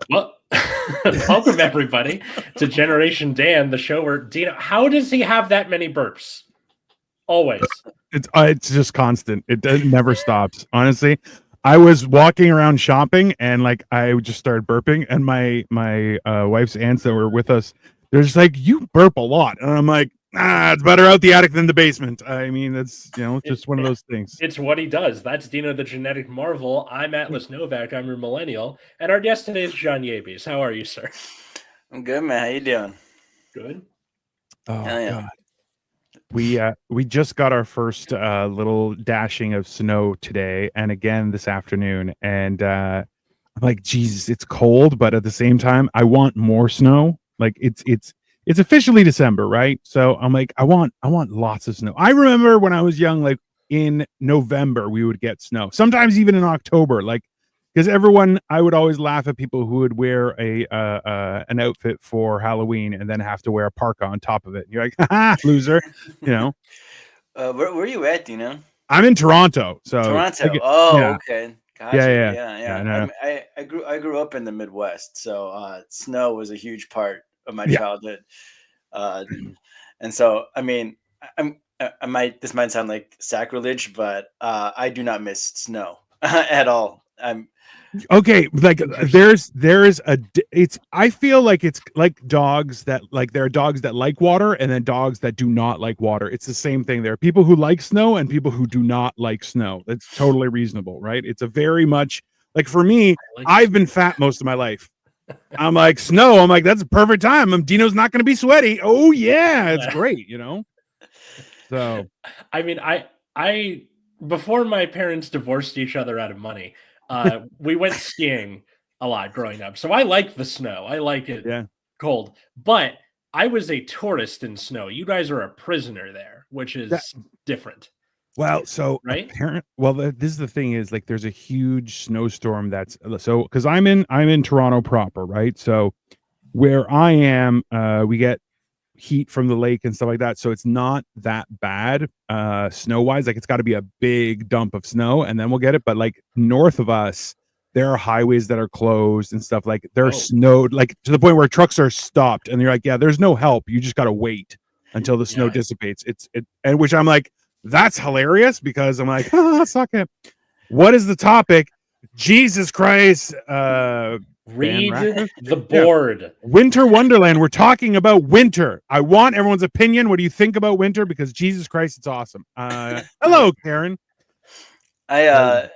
Well, welcome everybody to Generation Dan, the show where Dino. How does he have that many burps? Always. It's just constant. It never stops. Honestly, I was walking around shopping and like I just started burping, and my wife's aunts that were with us, they're just like, "You burp a lot," and I'm like, it's better out the attic than the basement. I mean, it's just one of those things. It's what he does. That's Dino, the genetic marvel. I'm Atlas Novak. I'm your millennial, and our guest today is John Yabes. How are you, sir? I'm good, man. How you doing? Good. Oh yeah. God. We just got our first little dashing of snow today, and again this afternoon. And I'm like, Jesus, it's cold, but at the same time, I want more snow. Like it's officially December, right? So I'm like, I want lots of snow. I remember when I was young, like in November, we would get snow. Sometimes even in October, like because I would always laugh at people who would wear an outfit for Halloween and then have to wear a parka on top of it. You're like, ha, loser, Where are you at, Dino? I'm in Toronto, so Toronto. Okay. Gotcha. Yeah. I grew up in the Midwest, so snow was a huge part of my childhood. And so, I mean, this might sound like sacrilege, but I do not miss snow at all. Okay, like I feel like it's like dogs that like there are dogs that like water and then dogs that do not like water. It's the same thing. There are people who like snow and people who do not like snow. That's totally reasonable, right? It's a very much like for me, I've been fat most of my life. I'm like snow. I'm like, that's a perfect time. Dino's not going to be sweaty. Oh yeah, it's great, So, I mean, I before my parents divorced each other out of money, we went skiing a lot growing up. So I like the snow. I like it cold. But I was a tourist in snow. You guys are a prisoner there, which is different. Well, so right. This is the thing is like there's a huge snowstorm that's so because I'm in Toronto proper, right? So where I am, we get heat from the lake and stuff like that, so it's not that bad snow wise. Like it's got to be a big dump of snow and then we'll get it, but like north of us there are highways that are closed and stuff, like they're snowed like to the point where trucks are stopped and you're like, yeah, there's no help, you just got to wait until the snow dissipates. And which I'm like, that's hilarious because I'm like, suck it. What is the topic? Jesus Christ. Read the board. Yeah. Winter Wonderland. We're talking about winter. I want everyone's opinion. What do you think about winter? Because Jesus Christ, it's awesome. Hello, Karen. I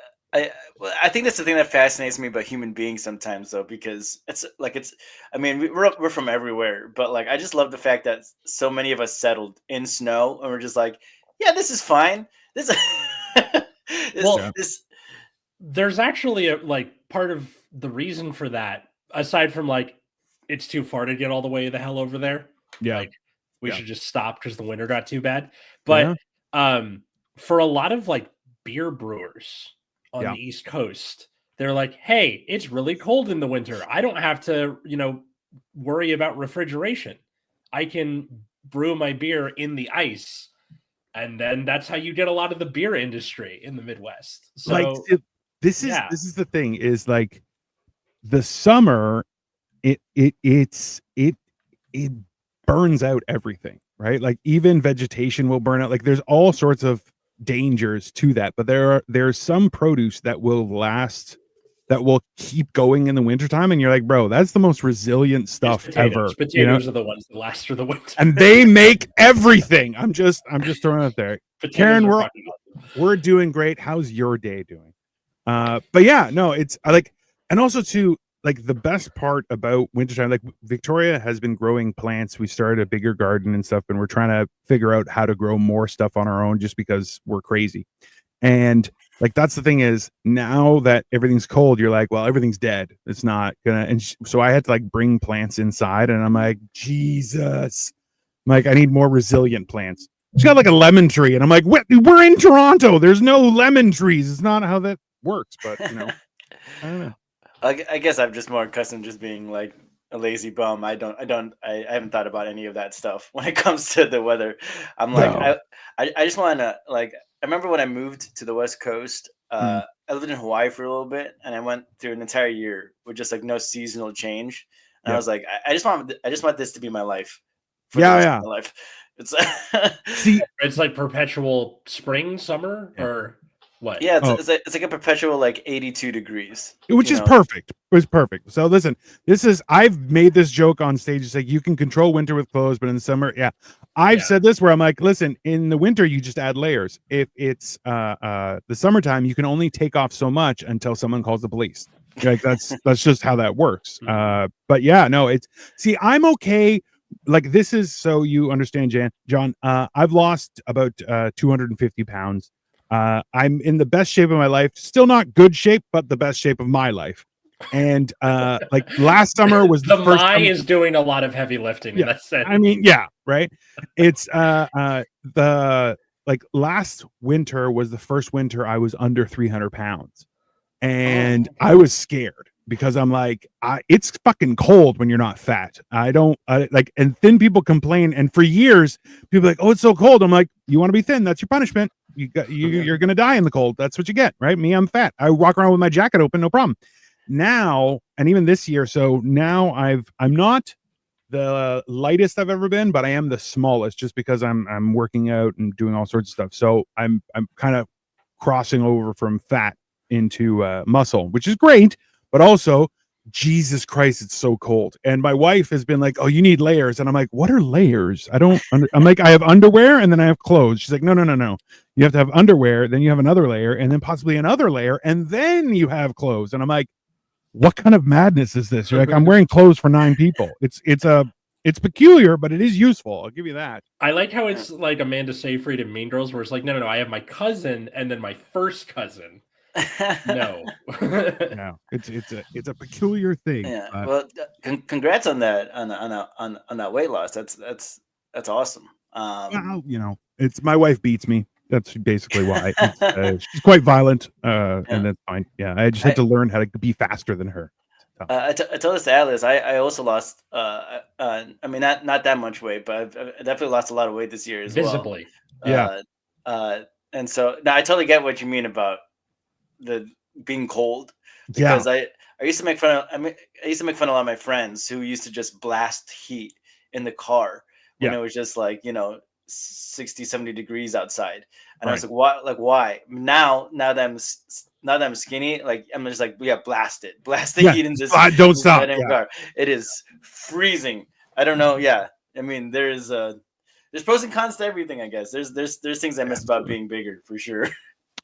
think that's the thing that fascinates me about human beings sometimes, though, because I mean, we're from everywhere, but like I just love the fact that so many of us settled in snow and we're just like, yeah, this is fine. There's actually a like part of the reason for that, aside from like it's too far to get all the way the hell over there. Yeah, like we should just stop because the winter got too bad. But for a lot of like beer brewers on the East Coast, they're like, hey, it's really cold in the winter. I don't have to, worry about refrigeration. I can brew my beer in the ice. And then that's how you get a lot of the beer industry in the Midwest. So like this is the thing is like the summer, it burns out everything, right? Like even vegetation will burn out. Like there's all sorts of dangers to that, but there's some produce that will last, that will keep going in the wintertime, and you're like, bro, that's the most resilient stuff ever. Potatoes are the ones that last through the winter, and they make everything. I'm just throwing it there. Karen, we're doing great. How's your day doing? But yeah, no, it's like, and also too, like the best part about wintertime, like Victoria has been growing plants. We started a bigger garden and stuff, and we're trying to figure out how to grow more stuff on our own just because we're crazy. And like that's the thing is, now that everything's cold, you're like, well, everything's dead. It's not gonna. And so I had to like bring plants inside, and I'm like, Jesus, I'm like I need more resilient plants. She's got like a lemon tree, and I'm like, what? We're in Toronto. There's no lemon trees. It's not how that works. But I don't know. I guess I'm just more accustomed to just being like a lazy bum. I haven't thought about any of that stuff when it comes to the weather. I'm like, I just want to like. I remember when I moved to the West Coast, I lived in Hawaii for a little bit, and I went through an entire year with just like no seasonal change. And I was like, I just want this to be my life for the rest of my life. It's see, it's like perpetual spring, summer, or what? Yeah, it's like a perpetual like 82 degrees, which is perfect. It was perfect. So listen, I've made this joke on stage. It's like you can control winter with clothes, but in the summer, I've said this where I'm like, listen, in the winter you just add layers. If it's the summertime, you can only take off so much until someone calls the police. Like that's just how that works. But yeah, no, I'm okay. Like this is so you understand, John. I've lost about 250 pounds. I'm in the best shape of my life. Still not good shape, but the best shape of my life. And like last summer was the first time is doing a lot of heavy lifting in that sense. I mean, right. It's the like last winter was the first winter I was under 300 pounds. And I was scared because I'm like, it's fucking cold when you're not fat. And thin people complain. And for years, people are like, oh, it's so cold. I'm like, you want to be thin? That's your punishment. You're going to die in the cold. That's what you get, right? Me, I'm fat. I walk around with my jacket open, no problem. Now, and even this year, so now I'm not the lightest I've ever been, but I am the smallest just because I'm working out and doing all sorts of stuff. So I'm kind of crossing over from fat into muscle, which is great, but also Jesus Christ, it's so cold. And my wife has been like, oh, you need layers. And I'm like, what are layers? I'm like, I have underwear and then I have clothes. She's like, no. You have to have underwear, then you have another layer, and then possibly another layer, and then you have clothes. And I'm like, what kind of madness is this? You're like, I'm wearing clothes for 9 people. It's peculiar, but it is useful. I'll give you that. I like how it's like Amanda Seyfried in Mean Girls, where it's like, no, I have my cousin and then my first cousin. No, it's a peculiar thing. Yeah. Well, congrats on that on that weight loss. That's awesome. Well, it's my wife beats me. That's basically why. She's quite violent, and that's fine. Yeah, I just had to learn how to be faster than her. I told this to Atlas. I also lost. I mean, not that much weight, but I've definitely lost a lot of weight this year as visibly. Well. Yeah. And so now I totally get what you mean about the being cold, because I used to make fun of. I used to make fun of a lot of my friends who used to just blast heat in the car when it was just like 60, 70 degrees outside, and I was like, what? Like, why? Now that I'm skinny, like I'm just like, blast the heat in this. Don't stop. Car. It is freezing. I don't know. Yeah, I mean, there's pros and cons to everything. I guess there's things I miss about being bigger for sure.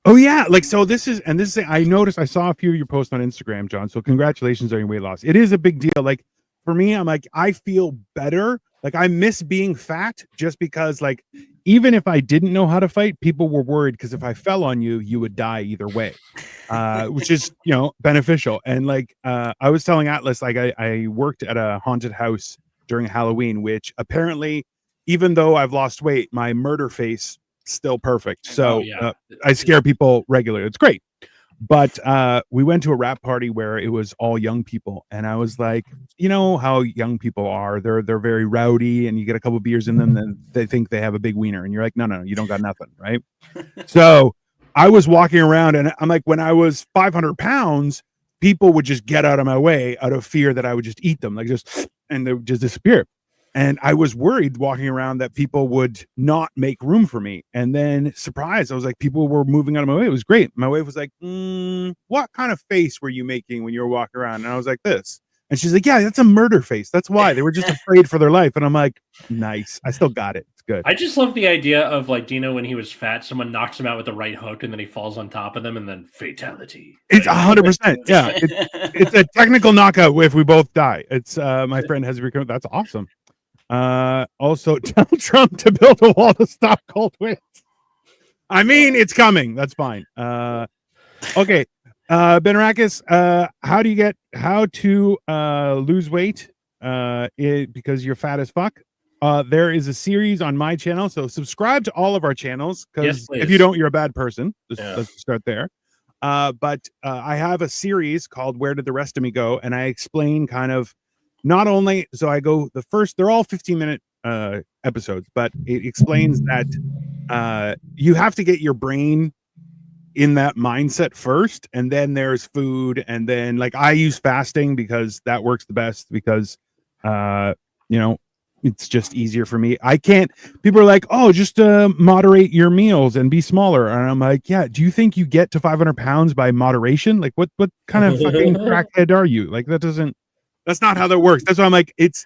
Oh yeah, like so this is I noticed, I saw a few of your posts on Instagram, John. So congratulations on your weight loss. It is a big deal. Like for me, I'm like, I feel better. Like I miss being fat just because like even if I didn't know how to fight, people were worried because if I fell on you, you would die either way, which is beneficial. And like I was telling Atlas, like I worked at a haunted house during Halloween, which apparently, even though I've lost weight, my murder face still perfect. So I scare people regularly. It's great. But we went to a rap party where it was all young people, and I was like, you know how young people are. They're very rowdy, and you get a couple beers in them, and they think they have a big wiener, and you're like, no, you don't got nothing, right? So I was walking around, and I'm like, when I was 500 pounds, people would just get out of my way out of fear that I would just eat them, and they would just disappear. And I was worried walking around that people would not make room for me. And then surprised, I was like, people were moving out of my way. It was great. My wife was like, what kind of face were you making when you were walking around? And I was like, this. And she's like, yeah, that's a murder face. That's why. They were just afraid for their life. And I'm like, nice. I still got it. It's good. I just love the idea of like Dino when he was fat, someone knocks him out with the right hook and then he falls on top of them and then fatality. It's 100%. Yeah. It's a technical knockout if we both die. It's my friend has become. That's awesome. Also tell Trump to build a wall to stop cold winds. I mean, it's coming. That's fine. Okay. Benarakis, how to lose weight because you're fat as fuck. There is a series on my channel, so subscribe to all of our channels, because if you don't, you're a bad person. Let's start there. But I have a series called Where Did the Rest of Me Go? And I explain kind of not only, so I go the first, they're all 15-minute episodes, but it explains that you have to get your brain in that mindset first, and then there's food, and then like I use fasting because that works the best because you know, it's just easier for me. I can't. People are like, oh, just moderate your meals and be smaller, and I'm like, yeah. Do you think you get to 500 pounds by moderation? Like, what kind of fucking crackhead are you? Like, that's not how that works. That's why I'm like, it's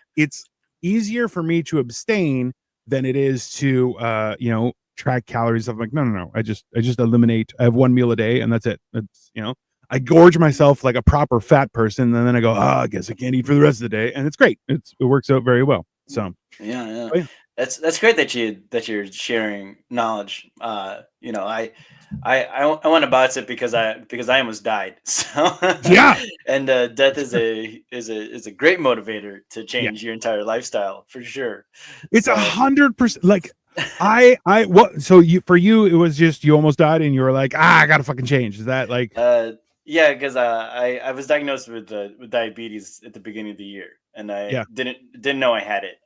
easier for me to abstain than it is to you know, track calories. I'm like, no. I just eliminate. I have one meal a day, and that's it. It's, you know, I gorge myself like a proper fat person, and then I go, I guess I can't eat for the rest of the day, and it's great. It works out very well. So yeah. Oh, yeah. That's great that you're sharing knowledge. You know, I went about it because I almost died. So Yeah. and death is a great motivator to change your entire lifestyle for sure. It's 100%. Like what? So for you, it was just you almost died, and you were like, I gotta fucking change. Is that like? Yeah, because I was diagnosed with diabetes at the beginning of the year, and I didn't know I had it.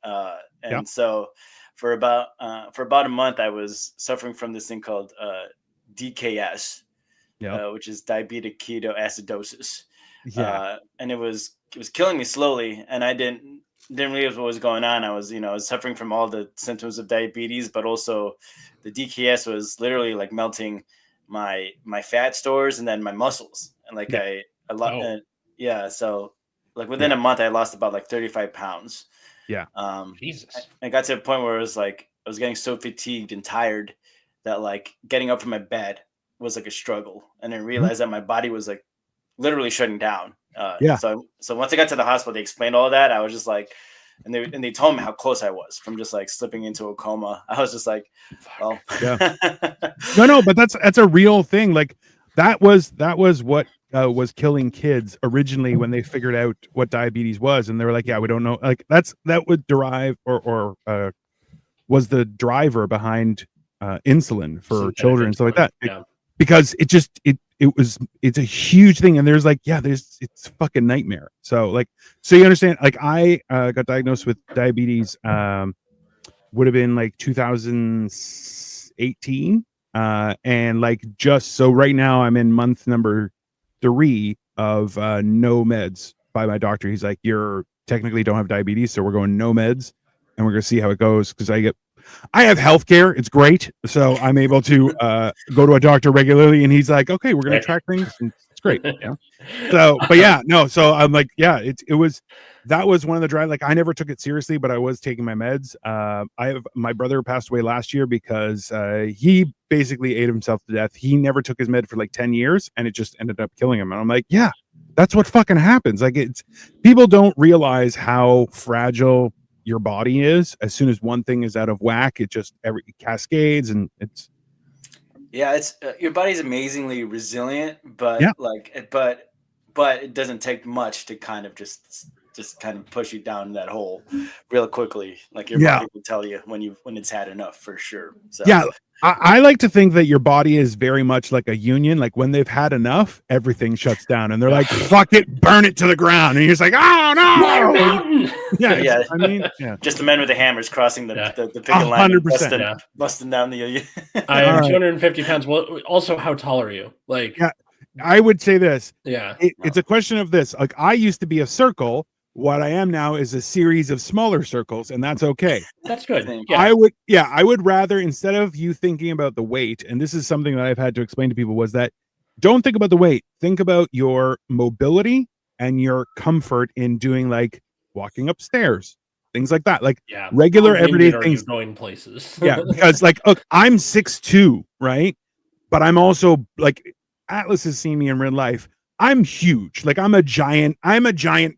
And so for about a month, I was suffering from this thing called DKS, which is diabetic ketoacidosis. And it was killing me slowly, and I didn't realize what was going on. I was suffering from all the symptoms of diabetes, but also the DKS was literally like melting my fat stores and then my muscles, and like I lost. So like within a month, I lost about like 35 pounds. Jesus. I got to a point where it was like I was getting so fatigued and tired that like getting up from my bed was like a struggle, and I realized that my body was like literally shutting down. So once I got to the hospital, they explained all that. I was just like, and they told me how close I was from just like slipping into a coma. I was just like, well, no, but that's a real thing. Like that was what was killing kids originally when they figured out what diabetes was, and they were like, we don't know. Like that would derive or was the driver behind insulin for children and stuff like that. Because it's a huge thing, and there's like it's a fucking nightmare. So you understand, like I got diagnosed with diabetes would have been like 2018, and like just so right now I'm in month number 3 of no meds by my doctor. He's like, you're technically don't have diabetes, so we're going no meds, and we're gonna see how it goes, because I have healthcare. It's great. So I'm able to go to a doctor regularly, and he's like, okay, we're going to track things. And it's great. Yeah. So, but so I'm like, that was one of the drive. Like I never took it seriously, but I was taking my meds. My brother passed away last year because he basically ate himself to death. He never took his med for like 10 years, and it just ended up killing him. And I'm like, that's what fucking happens. Like people don't realize how fragile your body is. As soon as one thing is out of whack, it cascades, and it's your body's amazingly resilient, but but it doesn't take much to kind of just kind of push you down that hole real quickly. Like your body will tell you when it's had enough, for sure. So I like to think that your body is very much like a union. Like when they've had enough, everything shuts down, and they're like, "Fuck it, burn it to the ground." And you're just like, "Oh no!" I mean, just the men with the hammers crossing the picket line, 100%, busting down the. I am 250 pounds. Well, also, how tall are you? Like, I would say this. It's a question of this. Like, I used to be a circle. What I am now is a series of smaller circles, and that's okay. That's good. I would rather, instead of you thinking about the weight, and this is something that I've had to explain to people, was that don't think about the weight. Think about your mobility and your comfort in doing like walking upstairs, things like that, like regular everyday things. Going places. Because like, look, I'm 6'2", right? But I'm also like, Atlas has seen me in real life. I'm huge. Like I'm a giant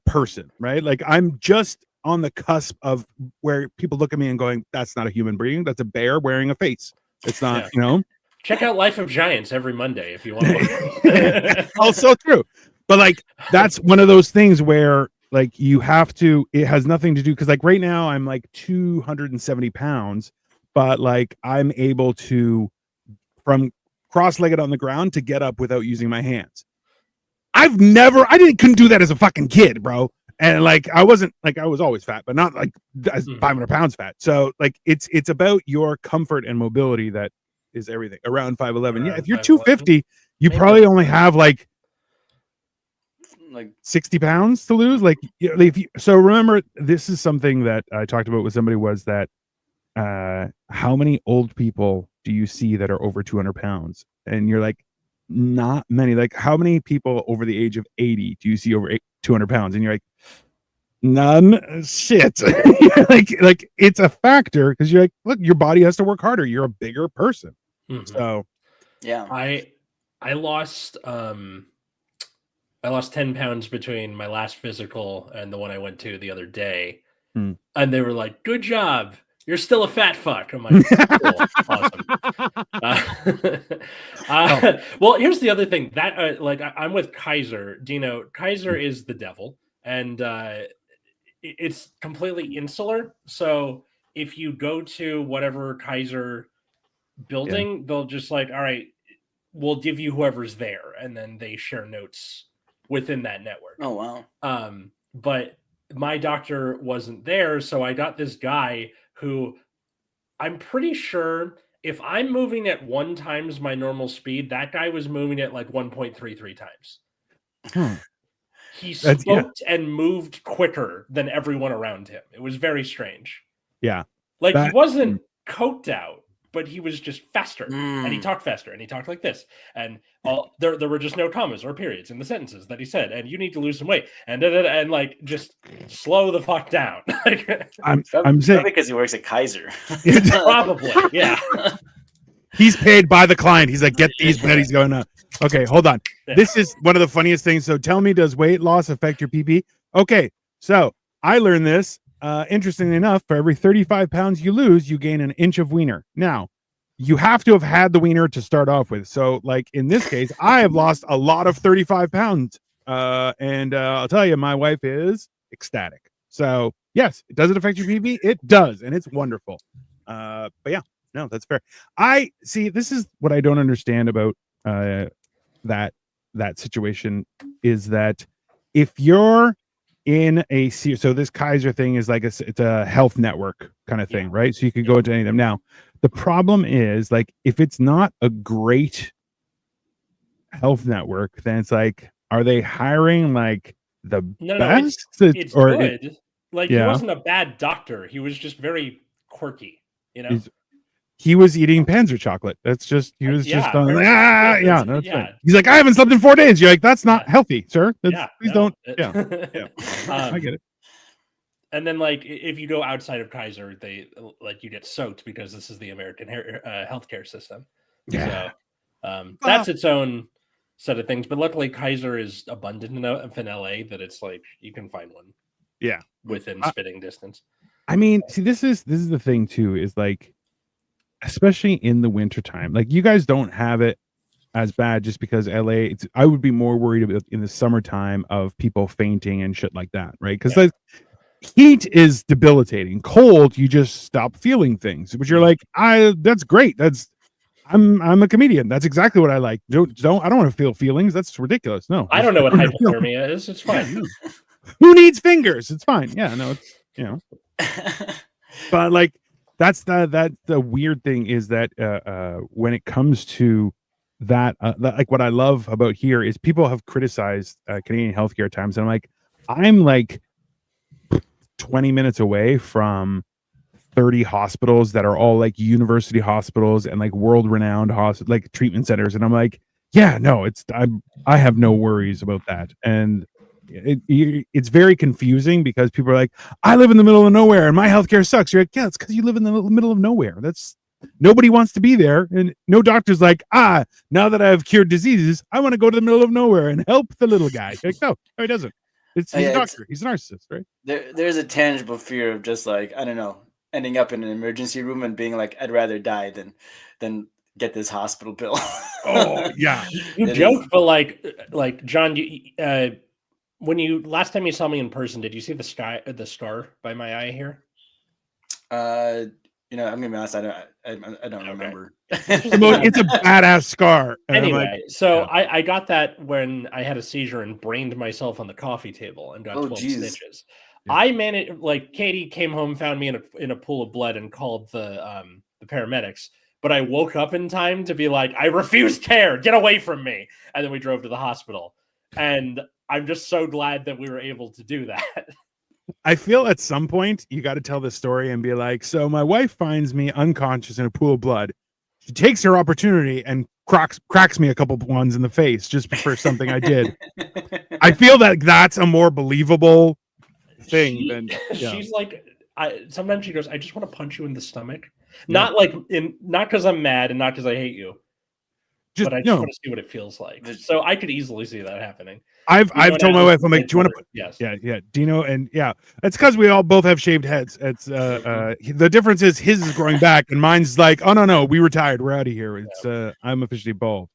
person, right? Like I'm just on the cusp of where people look at me and going, that's not a human being. That's a bear wearing a face. It's not, Check out Life of Giants every Monday if you want to. Also true. But like, that's one of those things where like you have to, it has nothing to do. Cause like right now I'm like 270 pounds, but like I'm able to, from cross-legged on the ground, to get up without using my hands. Couldn't do that as a fucking kid, bro. And like, I was always fat, but not like 500 pounds fat. So like, it's about your comfort and mobility that is everything. Around 5'11". Yeah, if you're 5'11". 250, you probably only have like 60 pounds to lose. Like so remember, this is something that I talked about with somebody, was that how many old people do you see that are over 200 pounds? And you're like, not many. Like, how many people over the age of 80 do you see over 200 pounds? And you're like, none. Shit. like it's a factor, because you're like, look, your body has to work harder. You're a bigger person. So yeah, I lost 10 pounds between my last physical and the one I went to the other day. And they were like, good job. You're still a fat fuck. I'm like, cool. Awesome. Well, here's the other thing that I'm with Kaiser. Dino, Kaiser is the devil, and it's completely insular. So if you go to whatever Kaiser building, they'll just like, all right, we'll give you whoever's there, and then they share notes within that network. Oh wow. But my doctor wasn't there, so I got this guy who I'm pretty sure if I'm moving at 1 times my normal speed, that guy was moving at like 1.33 times. He smoked and moved quicker than everyone around him. It was very strange. Yeah. Like he wasn't coked out, but he was just faster, and he talked faster, and he talked like this, and there were just no commas or periods in the sentences that he said, and you need to lose some weight, and like just slow the fuck down. I'm saying because he works at Kaiser. Probably, yeah. He's paid by the client. He's like, get these buddies going up. Okay, hold on. Yeah. This is one of the funniest things. So tell me, does weight loss affect your PP? Okay, so I learned this. Interestingly enough, for every 35 pounds you lose, you gain an inch of wiener. Now, you have to have had the wiener to start off with. So, like in this case, I have lost a lot of 35 pounds. And I'll tell you, my wife is ecstatic. So, yes, does it affect your PP? It does, and it's wonderful. But yeah, no, that's fair. I see. This is what I don't understand about that situation, is that if you're in a so this Kaiser thing is like it's a health network kind of thing, right? So you could go into any of them. Now, the problem is, like, if it's not a great health network, then it's like, are they hiring like the best? It's good. He wasn't a bad doctor. He was just very quirky, you know. He was eating Panzer chocolate. That's just that's right. He's like, I haven't slept in 4 days. You're like, that's not healthy, sir. Please don't. I get it. And then, like, if you go outside of Kaiser, they you get soaked, because this is the American healthcare system. Yeah. So that's its own set of things. But luckily, Kaiser is abundant enough in LA that it's like you can find one. Yeah, within spitting distance. I mean, see, this is the thing too, is like, especially in the wintertime, like you guys don't have it as bad just because LA, I would be more worried about in the summertime of people fainting and shit like that, right? Because like heat is debilitating. Cold, you just stop feeling things, but you're like, that's great. I'm a comedian. That's exactly what I like. I don't want to feel feelings. That's ridiculous. No, I don't know what hypothermia is. It's fine. Who needs fingers? It's fine. Yeah, no, it's but like, that's the weird thing is that when it comes to that, like what I love about here is people have criticized Canadian healthcare times, and I'm like 20 minutes away from 30 hospitals that are all like university hospitals and like world-renowned like treatment centers, and I'm like, yeah, no, I have no worries about that. And it's very confusing because people are like, I live in the middle of nowhere and my healthcare sucks. You're like, yeah, it's because you live in the middle of nowhere. Nobody wants to be there, and no doctor's like, now that I've cured diseases, I want to go to the middle of nowhere and help the little guy. Like, no, he doesn't. He's a doctor. He's a narcissist, right? There's a tangible fear of just like, I don't know, ending up in an emergency room and being like, I'd rather die than get this hospital bill. Oh yeah, you joke, but like John, when you last time you saw me in person, did you see the scar by my eye here? I'm gonna be honest, I don't remember. It's a badass scar. Anyway, I got that when I had a seizure and brained myself on the coffee table and got 12 stitches. Yeah. I managed, like, Katie came home, found me in a pool of blood, and called the paramedics. but I woke up in time to be like, I refuse care, get away from me. And then we drove to the hospital. And I'm just so glad that we were able to do that. I feel at some point you got to tell the story and be like, so my wife finds me unconscious in a pool of blood. She takes her opportunity and cracks me a couple ones in the face just for something I did. I feel that that's a more believable thing than she's like, sometimes she goes, I just want to punch you in the stomach. Not like not because I'm mad and not because I hate you. But I just want to see what it feels like. So I could easily see that happening. I've told my wife, I'm like, do you want to put yes. Dino, and it's because we all both have shaved heads. It's the difference is his is growing back and mine's like, oh no, we retired, we're out of here. It's I'm officially bald.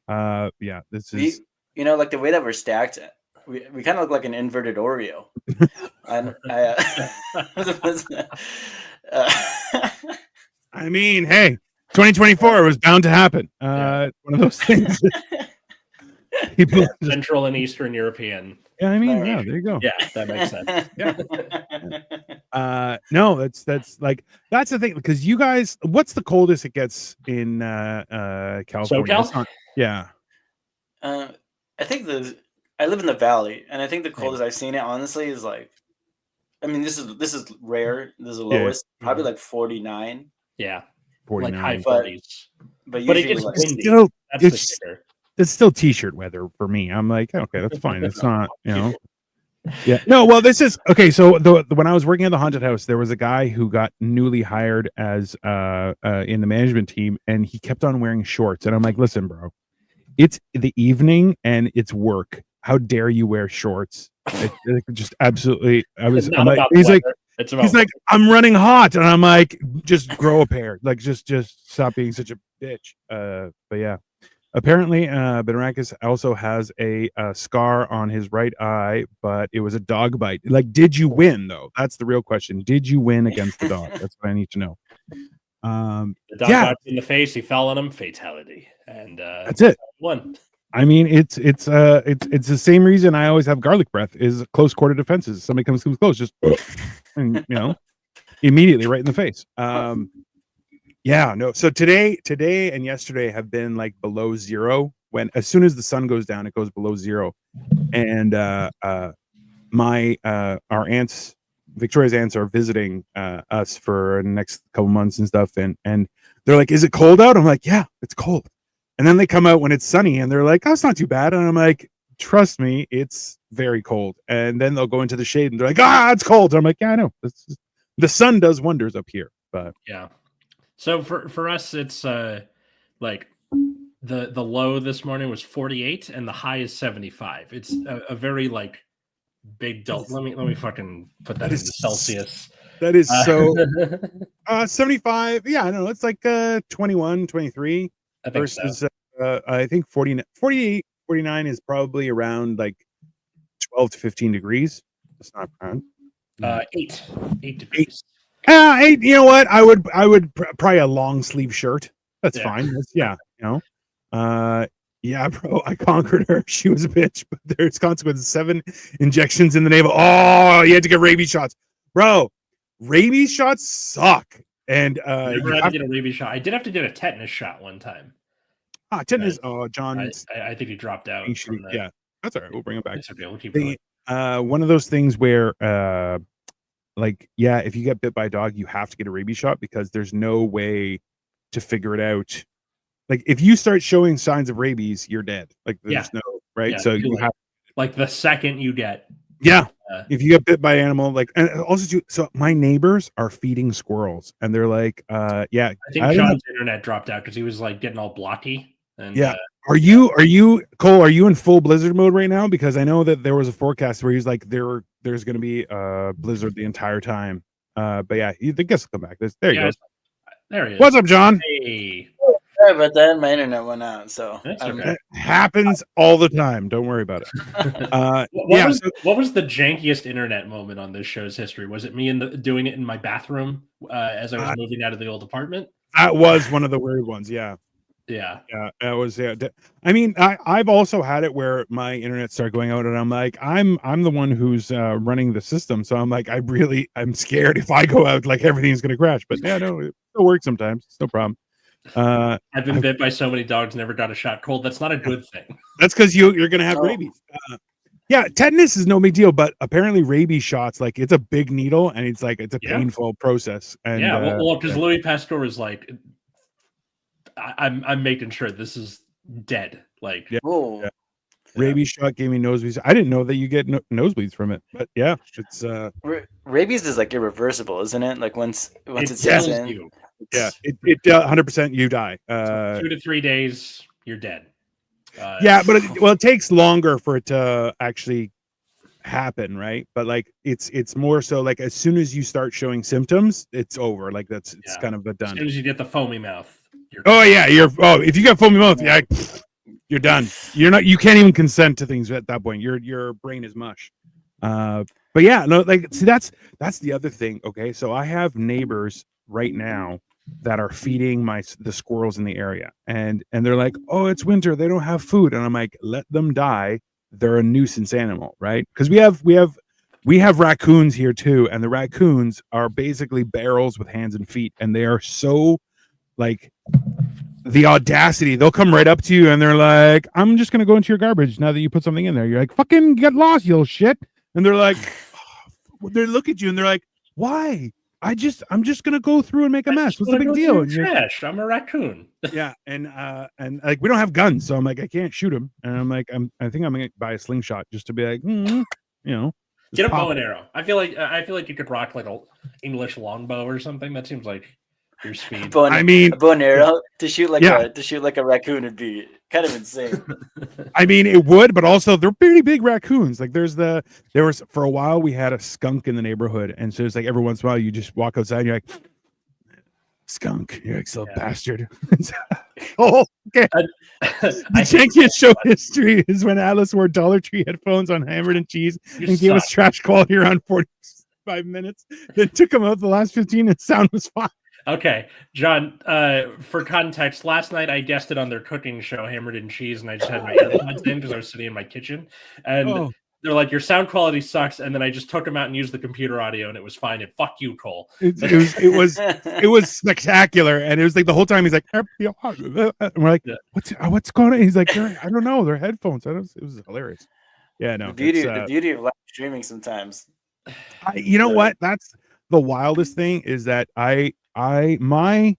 This is like the way that we're stacked, we kind of look like an inverted Oreo. I mean, hey, 2024 was bound to happen. One of those things. People Central and Eastern European. Yeah, I mean, there you go. Yeah, that makes sense. No, that's the thing, because you guys, what's the coldest it gets in California? SoCal? I think I live in the valley, and I think the coldest I've seen it honestly is like, I mean, this is rare. This is the lowest, probably like 49. Yeah, 49. Like high 40s. But it gets like, windy. Still, that's the kicker. It's still t-shirt weather for me. I'm like, okay, that's fine. It's not, Yeah. No, well, this is okay. So when I was working at the haunted house, there was a guy who got newly hired as in the management team, and he kept on wearing shorts. And I'm like, listen, bro, it's the evening and it's work. How dare you wear shorts? It just absolutely. I'm like, he's like, I'm running hot, and I'm like, just grow a pair. Like, just stop being such a bitch. But yeah. Apparently, Benrakis also has a scar on his right eye, but it was a dog bite. Like, did you win, though? That's the real question. Did you win against the dog? That's what I need to know. The dog got in the face. He fell on him. Fatality, and that's it. Won. I mean, it's the same reason I always have garlic breath is close quarter defenses. If somebody comes too close, just and immediately right in the face. Yeah, no. So today and yesterday have been like below zero. When as soon as the sun goes down, it goes below zero. And our aunts, Victoria's aunts, are visiting us for the next couple months and stuff. And they're like, "Is it cold out?" I'm like, "Yeah, it's cold." And then they come out when it's sunny, and they're like, "Oh, it's not too bad." And I'm like, "Trust me, it's very cold." And then they'll go into the shade, and they're like, "Ah, it's cold." And I'm like, "Yeah, I know. The sun does wonders up here." But yeah. So for us, it's like the low this morning was 48 and the high is 75. It's a very like big delta. Let me fucking put that into Celsius. That is so 75. Yeah, I don't know. It's like 21, 23 versus I think 48, 49 is probably around like 12 to 15 degrees. That's not bad. 8 degrees. 8. You know what? I would probably a long sleeve shirt. That's fine. Yeah, yeah, bro. I conquered her. She was a bitch, but there's consequences. 7 injections in the navel. Oh, you had to get rabies shots, bro. Rabies shots suck. And you had to get a rabies shot. I did have to get a tetanus shot one time. Tetanus. Oh, John. I think he dropped out. Yeah, that's all right. We'll bring it back. It's okay. We'll keep going. One of those things where like, yeah, if you get bit by a dog, you have to get a rabies shot because there's no way to figure it out. Like, if you start showing signs of rabies, you're dead. Like, there's no right. So you have like the second you get. Yeah, if you get bit by an animal, like, and also so my neighbors are feeding squirrels, and they're like, I think John's internet dropped out because he was like getting all blocky. And are you Cole? Are you in full blizzard mode right now? Because I know that there was a forecast where he's like, there's going to be a blizzard the entire time. But yeah, the guests will come back. There you go. There he is. What's up, John? Hey. Sorry about that. My internet went out, so it happens all the time. Don't worry about it. What was the jankiest internet moment on this show's history? Was it me doing it in my bathroom as I was moving out of the old apartment? That was one of the weird ones. Yeah. That was I mean, I've also had it where my internet started going out, and I'm like, I'm the one who's running the system, so I'm like, I'm scared if I go out, like everything's gonna crash. But yeah, no, it still works sometimes. It's no problem. I've been bit by so many dogs, never got a shot cold. That's not a good thing. That's because you're gonna have rabies. Yeah, tetanus is no big deal, but apparently rabies shots, like it's a big needle and it's a painful process. And well, because Louis Pasteur was like, I'm making sure this is dead. Like, rabies shot gave me nosebleeds. I didn't know that you get nosebleeds from it, but yeah, it's rabies is like irreversible, isn't it? Like once it sets in, you. It 100% you die. 2 to 3 days, you're dead. Yeah, but it takes longer for it to actually happen, right? But like it's more so like as soon as you start showing symptoms, it's over. Like it's kind of done. As soon as you get the foamy mouth. If you got foamy mouth, you're done. You can't even consent to things at that point. Your brain is mush. But yeah, no, like see that's the other thing. Okay, so I have neighbors right now that are feeding the squirrels in the area, and they're like, oh, it's winter, they don't have food, and I'm like, let them die. They're a nuisance animal, right? Because we have raccoons here too, and the raccoons are basically barrels with hands and feet, and they are so like the audacity. They'll come right up to you and they're like, I'm just gonna go into your garbage now that you put something in there. You're like, fucking get lost, you little shit. And they're like, they look at you and they're like, why? I'm just gonna go through and make a mess. What's the big deal? Trash. I'm a raccoon. Yeah, and like we don't have guns, so I'm like I can't shoot him, and I'm like I think I'm gonna buy a slingshot just to be like, get a bow and arrow. I feel like you could rock like a English longbow or something. That seems like your speed. A bow and arrow to shoot like a raccoon would be kind of insane. I mean, it would, but also they're pretty big raccoons. Like there was for a while we had a skunk in the neighborhood, and so it's like every once in a while you just walk outside and you're like, skunk, you're like so bastard. Oh, okay. The jankiest show history is when Alice wore Dollar Tree headphones on Hammered and Cheese and gave us trash quality around 45 minutes. Then took them out the last 15 and sound was fine. Okay, John, for context, last night I guested on their cooking show, Hammered and Cheese, and I just had my AirPods in because I was sitting in my kitchen. And they're like, your sound quality sucks. And then I just took them out and used the computer audio, and it was fine. And fuck you, Cole. It was spectacular. And it was like the whole time he's like, and we're like, what's going on? He's like, I don't know. They're headphones. It was hilarious. Yeah, no. The beauty of live streaming sometimes. You know what? That's the wildest thing is that my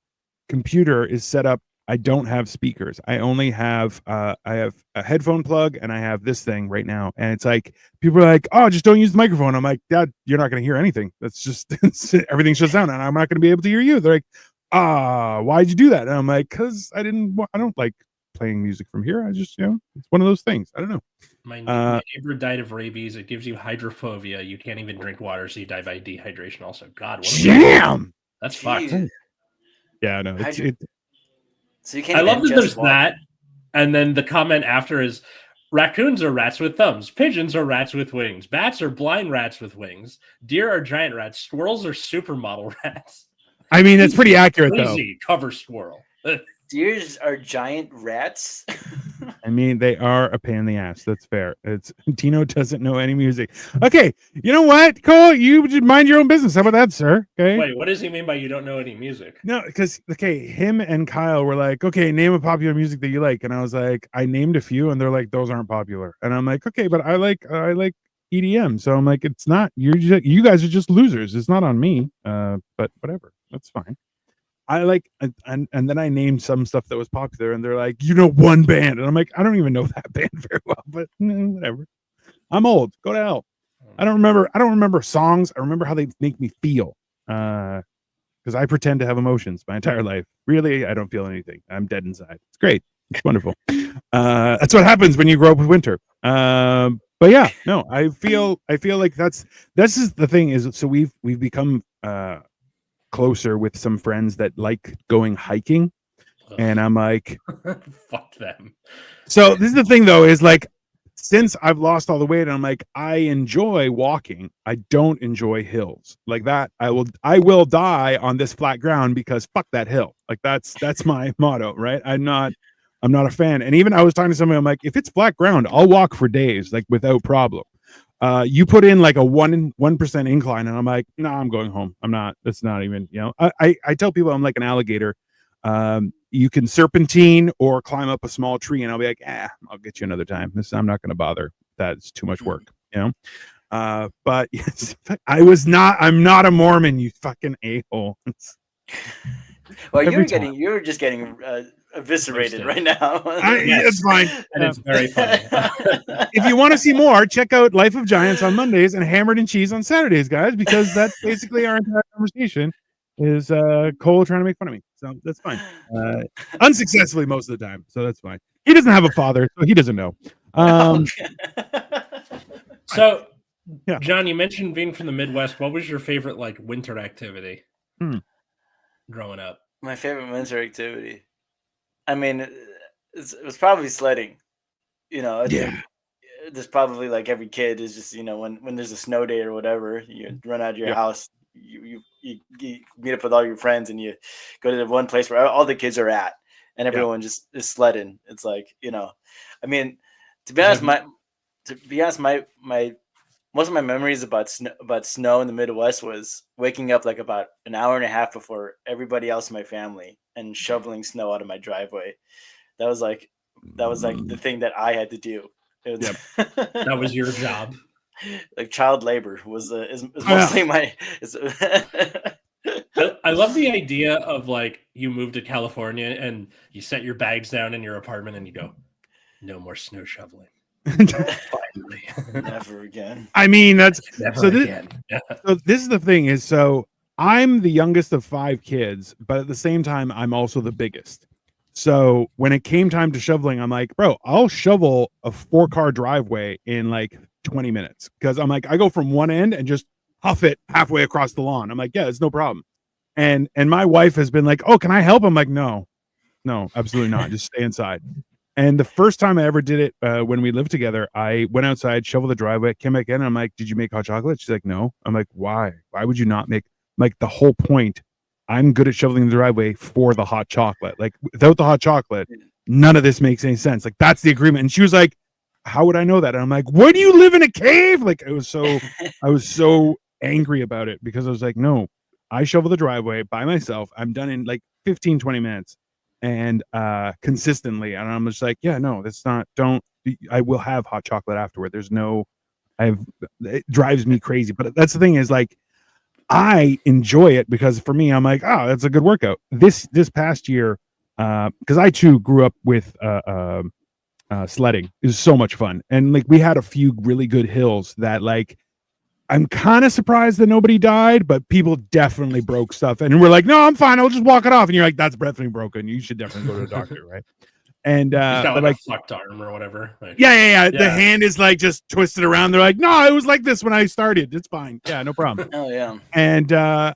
computer is set up. I don't have speakers. I only have I have a headphone plug and I have this thing right now. And it's like people are like, oh, just don't use the microphone. I'm like, Dad, you're not going to hear anything. That's just everything shuts down and I'm not going to be able to hear you. They're like, why'd you do that? And I'm like, because I don't like playing music from here. I just, it's one of those things. I don't know. My neighbor died of rabies. It gives you hydrophobia. You can't even drink water, so you die by dehydration. Also, God, damn, that's fucked. Yeah, no, so you can't. I love that there's that, and then the comment after is, raccoons are rats with thumbs, pigeons are rats with wings, bats are blind rats with wings, deer are giant rats, squirrels are supermodel rats. I mean, that's pretty accurate though. Cover squirrel. Deers are giant rats. I mean, they are a pain in the ass. That's fair. Tino doesn't know any music. Okay, you know what, Cole? You just mind your own business. How about that, sir? Okay. Wait, what does he mean by you don't know any music? No, because him and Kyle were like, okay, name a popular music that you like, and I was like, I named a few, and they're like, those aren't popular, and I'm like, okay, but I like EDM, so I'm like, it's not. You guys are just losers. It's not on me. But whatever, that's fine. I like, and then I named some stuff that was popular, and they're like, one band, and I'm like, I don't even know that band very well, but whatever. I'm old. Go to hell. I don't remember songs. I remember how they make me feel, because I pretend to have emotions my entire life. Really, I don't feel anything. I'm dead inside. It's great. It's wonderful. That's what happens when you grow up with winter. But yeah, no, I feel like this is the thing is, so we've become closer with some friends that like going hiking, and I'm like, fuck them. So this is the thing though, is like, since I've lost all the weight, I'm like, I enjoy walking. I don't enjoy hills like that. I will die on this flat ground because fuck that hill. Like that's my motto, right? I'm not a fan. And even I was talking to somebody, I'm like, if it's flat ground, I'll walk for days, like without problem. You put in like a 1% incline, and I'm like, no, I'm going home. I'm not. That's not even. I tell people I'm like an alligator. you can serpentine or climb up a small tree, and I'll be like, I'll get you another time. I'm not going to bother. That's too much work, but yes, I'm not a Mormon, you fucking a-hole. Well, you're just getting eviscerated right now. It's fine. And it's very funny. If you want to see more, check out Life of Giants on Mondays and Hammered and Cheese on Saturdays, guys, because that's basically our entire conversation is Cole trying to make fun of me. So that's fine. Unsuccessfully most of the time. So that's fine. He doesn't have a father, so he doesn't know. So, John, you mentioned being from the Midwest. What was your favorite winter activity growing up? My favorite winter activity. I mean, it was probably sledding. There's probably every kid is just when there's a snow day or whatever, you run out of your house, you meet up with all your friends and you go to the one place where all the kids are at, and everyone just is sledding. It's I mean, to be honest, my most of my memories about snow in the Midwest was waking up about an hour and a half before everybody else in my family and shoveling snow out of my driveway. That was the thing that I had to do. That was your job. Child labor is mostly my. I love the idea of you move to California and you set your bags down in your apartment and you go, no more snow shoveling. Finally. Never again. I mean, that's never again. So this is the thing is, so I'm the youngest of 5 kids, but at the same time, I'm also the biggest. So when it came time to shoveling, I'm like, bro, I'll shovel a 4-car driveway in 20 minutes. Because I'm I go from one end and just huff it halfway across the lawn. I'm like, yeah, it's no problem. And my wife has been like, oh, can I help? I'm like, no, absolutely not. Just stay inside. And the first time I ever did it, when we lived together, I went outside, shoveled the driveway, came back in, and I'm like, did you make hot chocolate? She's like, no. I'm like, why? Why would you not make, the whole point, I'm good at shoveling the driveway for the hot chocolate. Without the hot chocolate, none of this makes any sense. That's the agreement. And she was like, how would I know that? And I'm like, where do you live in a cave? I was so angry about it because I was like, no, I shovel the driveway by myself. I'm done in 15, 20 minutes. And consistently, and I'm just like, yeah, no, that's not. I will have hot chocolate afterward. It drives me crazy. But that's the thing is I enjoy it because for me, I'm like, oh, that's a good workout. This past year, because I too grew up with sledding. It was so much fun, and we had a few really good hills that I'm kind of surprised that nobody died, but people definitely broke stuff. And we're like, no, I'm fine. I'll just walk it off. And you're like, that's definitely broken. You should definitely go to the doctor, right? And got a fucked arm or whatever. Yeah. The hand is just twisted around. They're like, no, it was like this when I started. It's fine. Yeah, no problem. Oh yeah. And the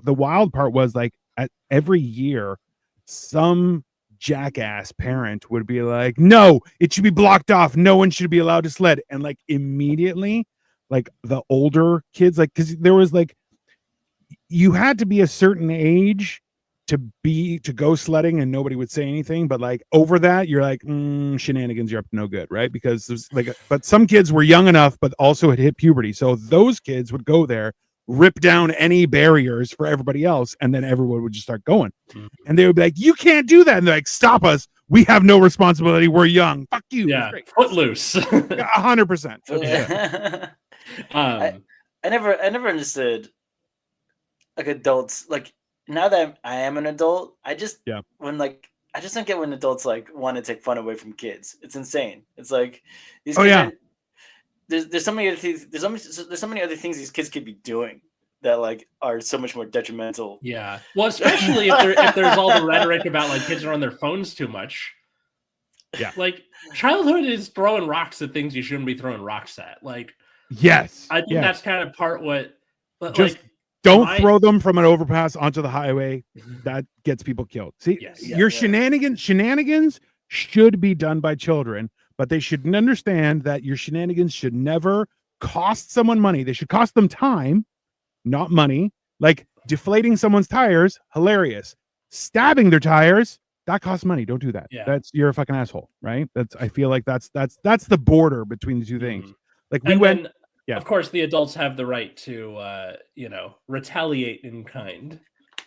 wild part was at every year, some jackass parent would be like, no, it should be blocked off. No one should be allowed to sled. And immediately, the older kids, because there was you had to be a certain age to go sledding and nobody would say anything, but over that you're shenanigans, you're up to no good, right? Because there's but some kids were young enough but also had hit puberty, so those kids would go there, rip down any barriers for everybody else, and then everyone would just start going. And they would be like, you can't do that, and they're like, stop us, we have no responsibility, we're young, fuck you. Yeah, footloose. 100%. I never understood adults now that I am an adult, I just when I just don't get when adults want to take fun away from kids. It's insane. It's these kids there's so many other things, there's so many other things these kids could be doing that are so much more detrimental. Yeah, well, especially if there's all the rhetoric about kids are on their phones too much. Yeah, childhood is throwing rocks at things you shouldn't be throwing rocks at. Yes, I think that's kind of part what. But just don't throw them from an overpass onto the highway. That gets people killed. See, your shenanigans should be done by children, but they shouldn't understand that your shenanigans should never cost someone money. They should cost them time, not money. Deflating someone's tires, hilarious. Stabbing their tires, that costs money. Don't do that. Yeah. You're a fucking asshole, right? I feel like that's the border between the two things. Of course, the adults have the right to retaliate in kind.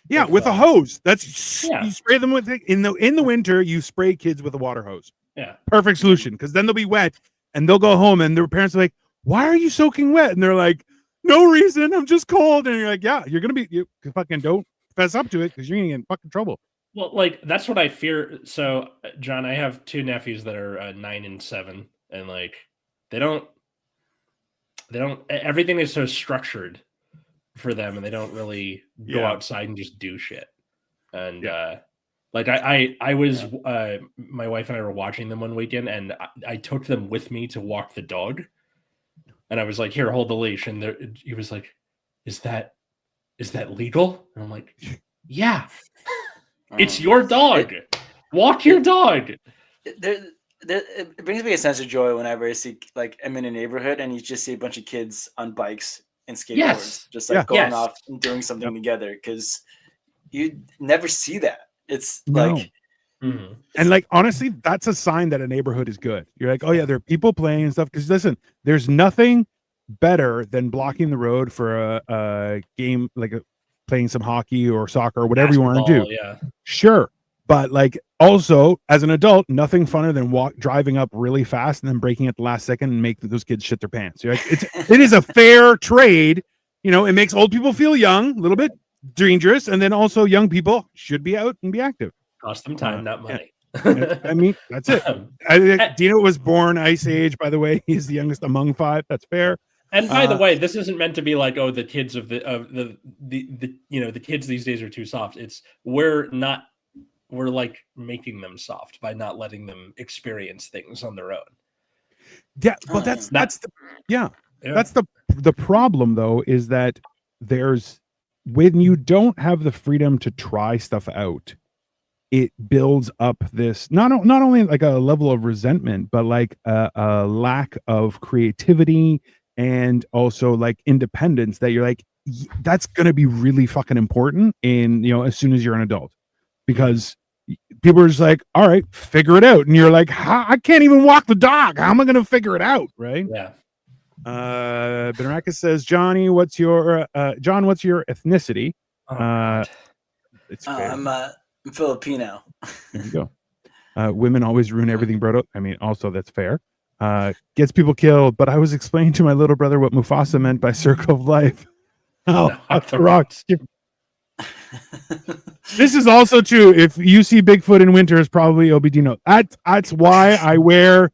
Yeah, with a hose. That's you spray them with in the winter. You spray kids with a water hose. Yeah, perfect solution, because then they'll be wet and they'll go home and their parents are like, "Why are you soaking wet?" And they're like, "No reason. I'm just cold." And you're like, "Yeah, you're gonna be. You fucking don't fess up to it because you're gonna get in fucking trouble." Well, like that's what I fear. So, John, I have two nephews that are 9 and 7, and like they don't. Everything is so structured for them, and they don't really go outside and just do shit. And like I was my wife and I were watching them one weekend, and I took them with me to walk the dog, and I was like, "Here, hold the leash," and he was like, "Is that legal?" And I'm like, "Yeah, it's your dog. Walk your dog." It brings me a sense of joy whenever I see, like, I'm in a neighborhood and you just see a bunch of kids on bikes and skateboards, just like going off and doing something together, because you never see that. It's like, and like, honestly, that's a sign that a neighborhood is good. You're like, oh yeah, there are people playing and stuff. Because listen, there's nothing better than blocking the road for a game, like playing some hockey or soccer or whatever you want to do. Yeah, sure. But like, also as an adult, nothing funner than driving up really fast and then breaking at the last second and make those kids shit their pants. You're like, it is a fair trade. You know, it makes old people feel young, a little bit dangerous, and then also young people should be out and be active. Cost them time, not money. I mean, that's it. Dino was born Ice Age, by the way. He's the youngest among 5. That's fair. And by the way, this isn't meant to be like, oh, the kids of the you know, the kids these days are too soft. It's we're like making them soft by not letting them experience things on their own. Yeah, but that's the problem though, is that when you don't have the freedom to try stuff out, it builds up this not only like a level of resentment, but like a lack of creativity and also like independence, that you're like, that's going to be really fucking important in, you know, as soon as you're an adult, because people are just like, all right, figure it out. And you're like, I can't even walk the dog. How am I going to figure it out? Right. Yeah. Benaraka says, John, what's your ethnicity? It's fair. I'm Filipino. There you go. Women always ruin everything, bro. I mean, also that's fair. Gets people killed, but I was explaining to my little brother what Mufasa meant by circle of life. Oh, off the rocks. This is also true. If you see Bigfoot in winter, it's probably Obedino. That's why I wear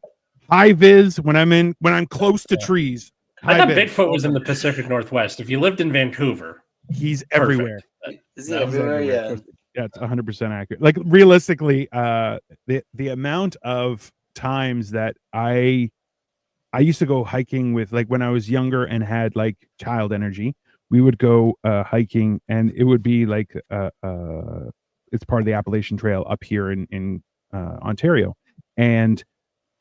high vis when I'm close to trees. I thought Bigfoot was in the Pacific Northwest. If you lived in Vancouver, he's everywhere. Is he everywhere? Yeah. Yeah, it's 100% accurate. Like, realistically, the amount of times that I used to go hiking with, like, when I was younger and had like child energy, we would go hiking, and it would be like it's part of the Appalachian Trail up here in Ontario. And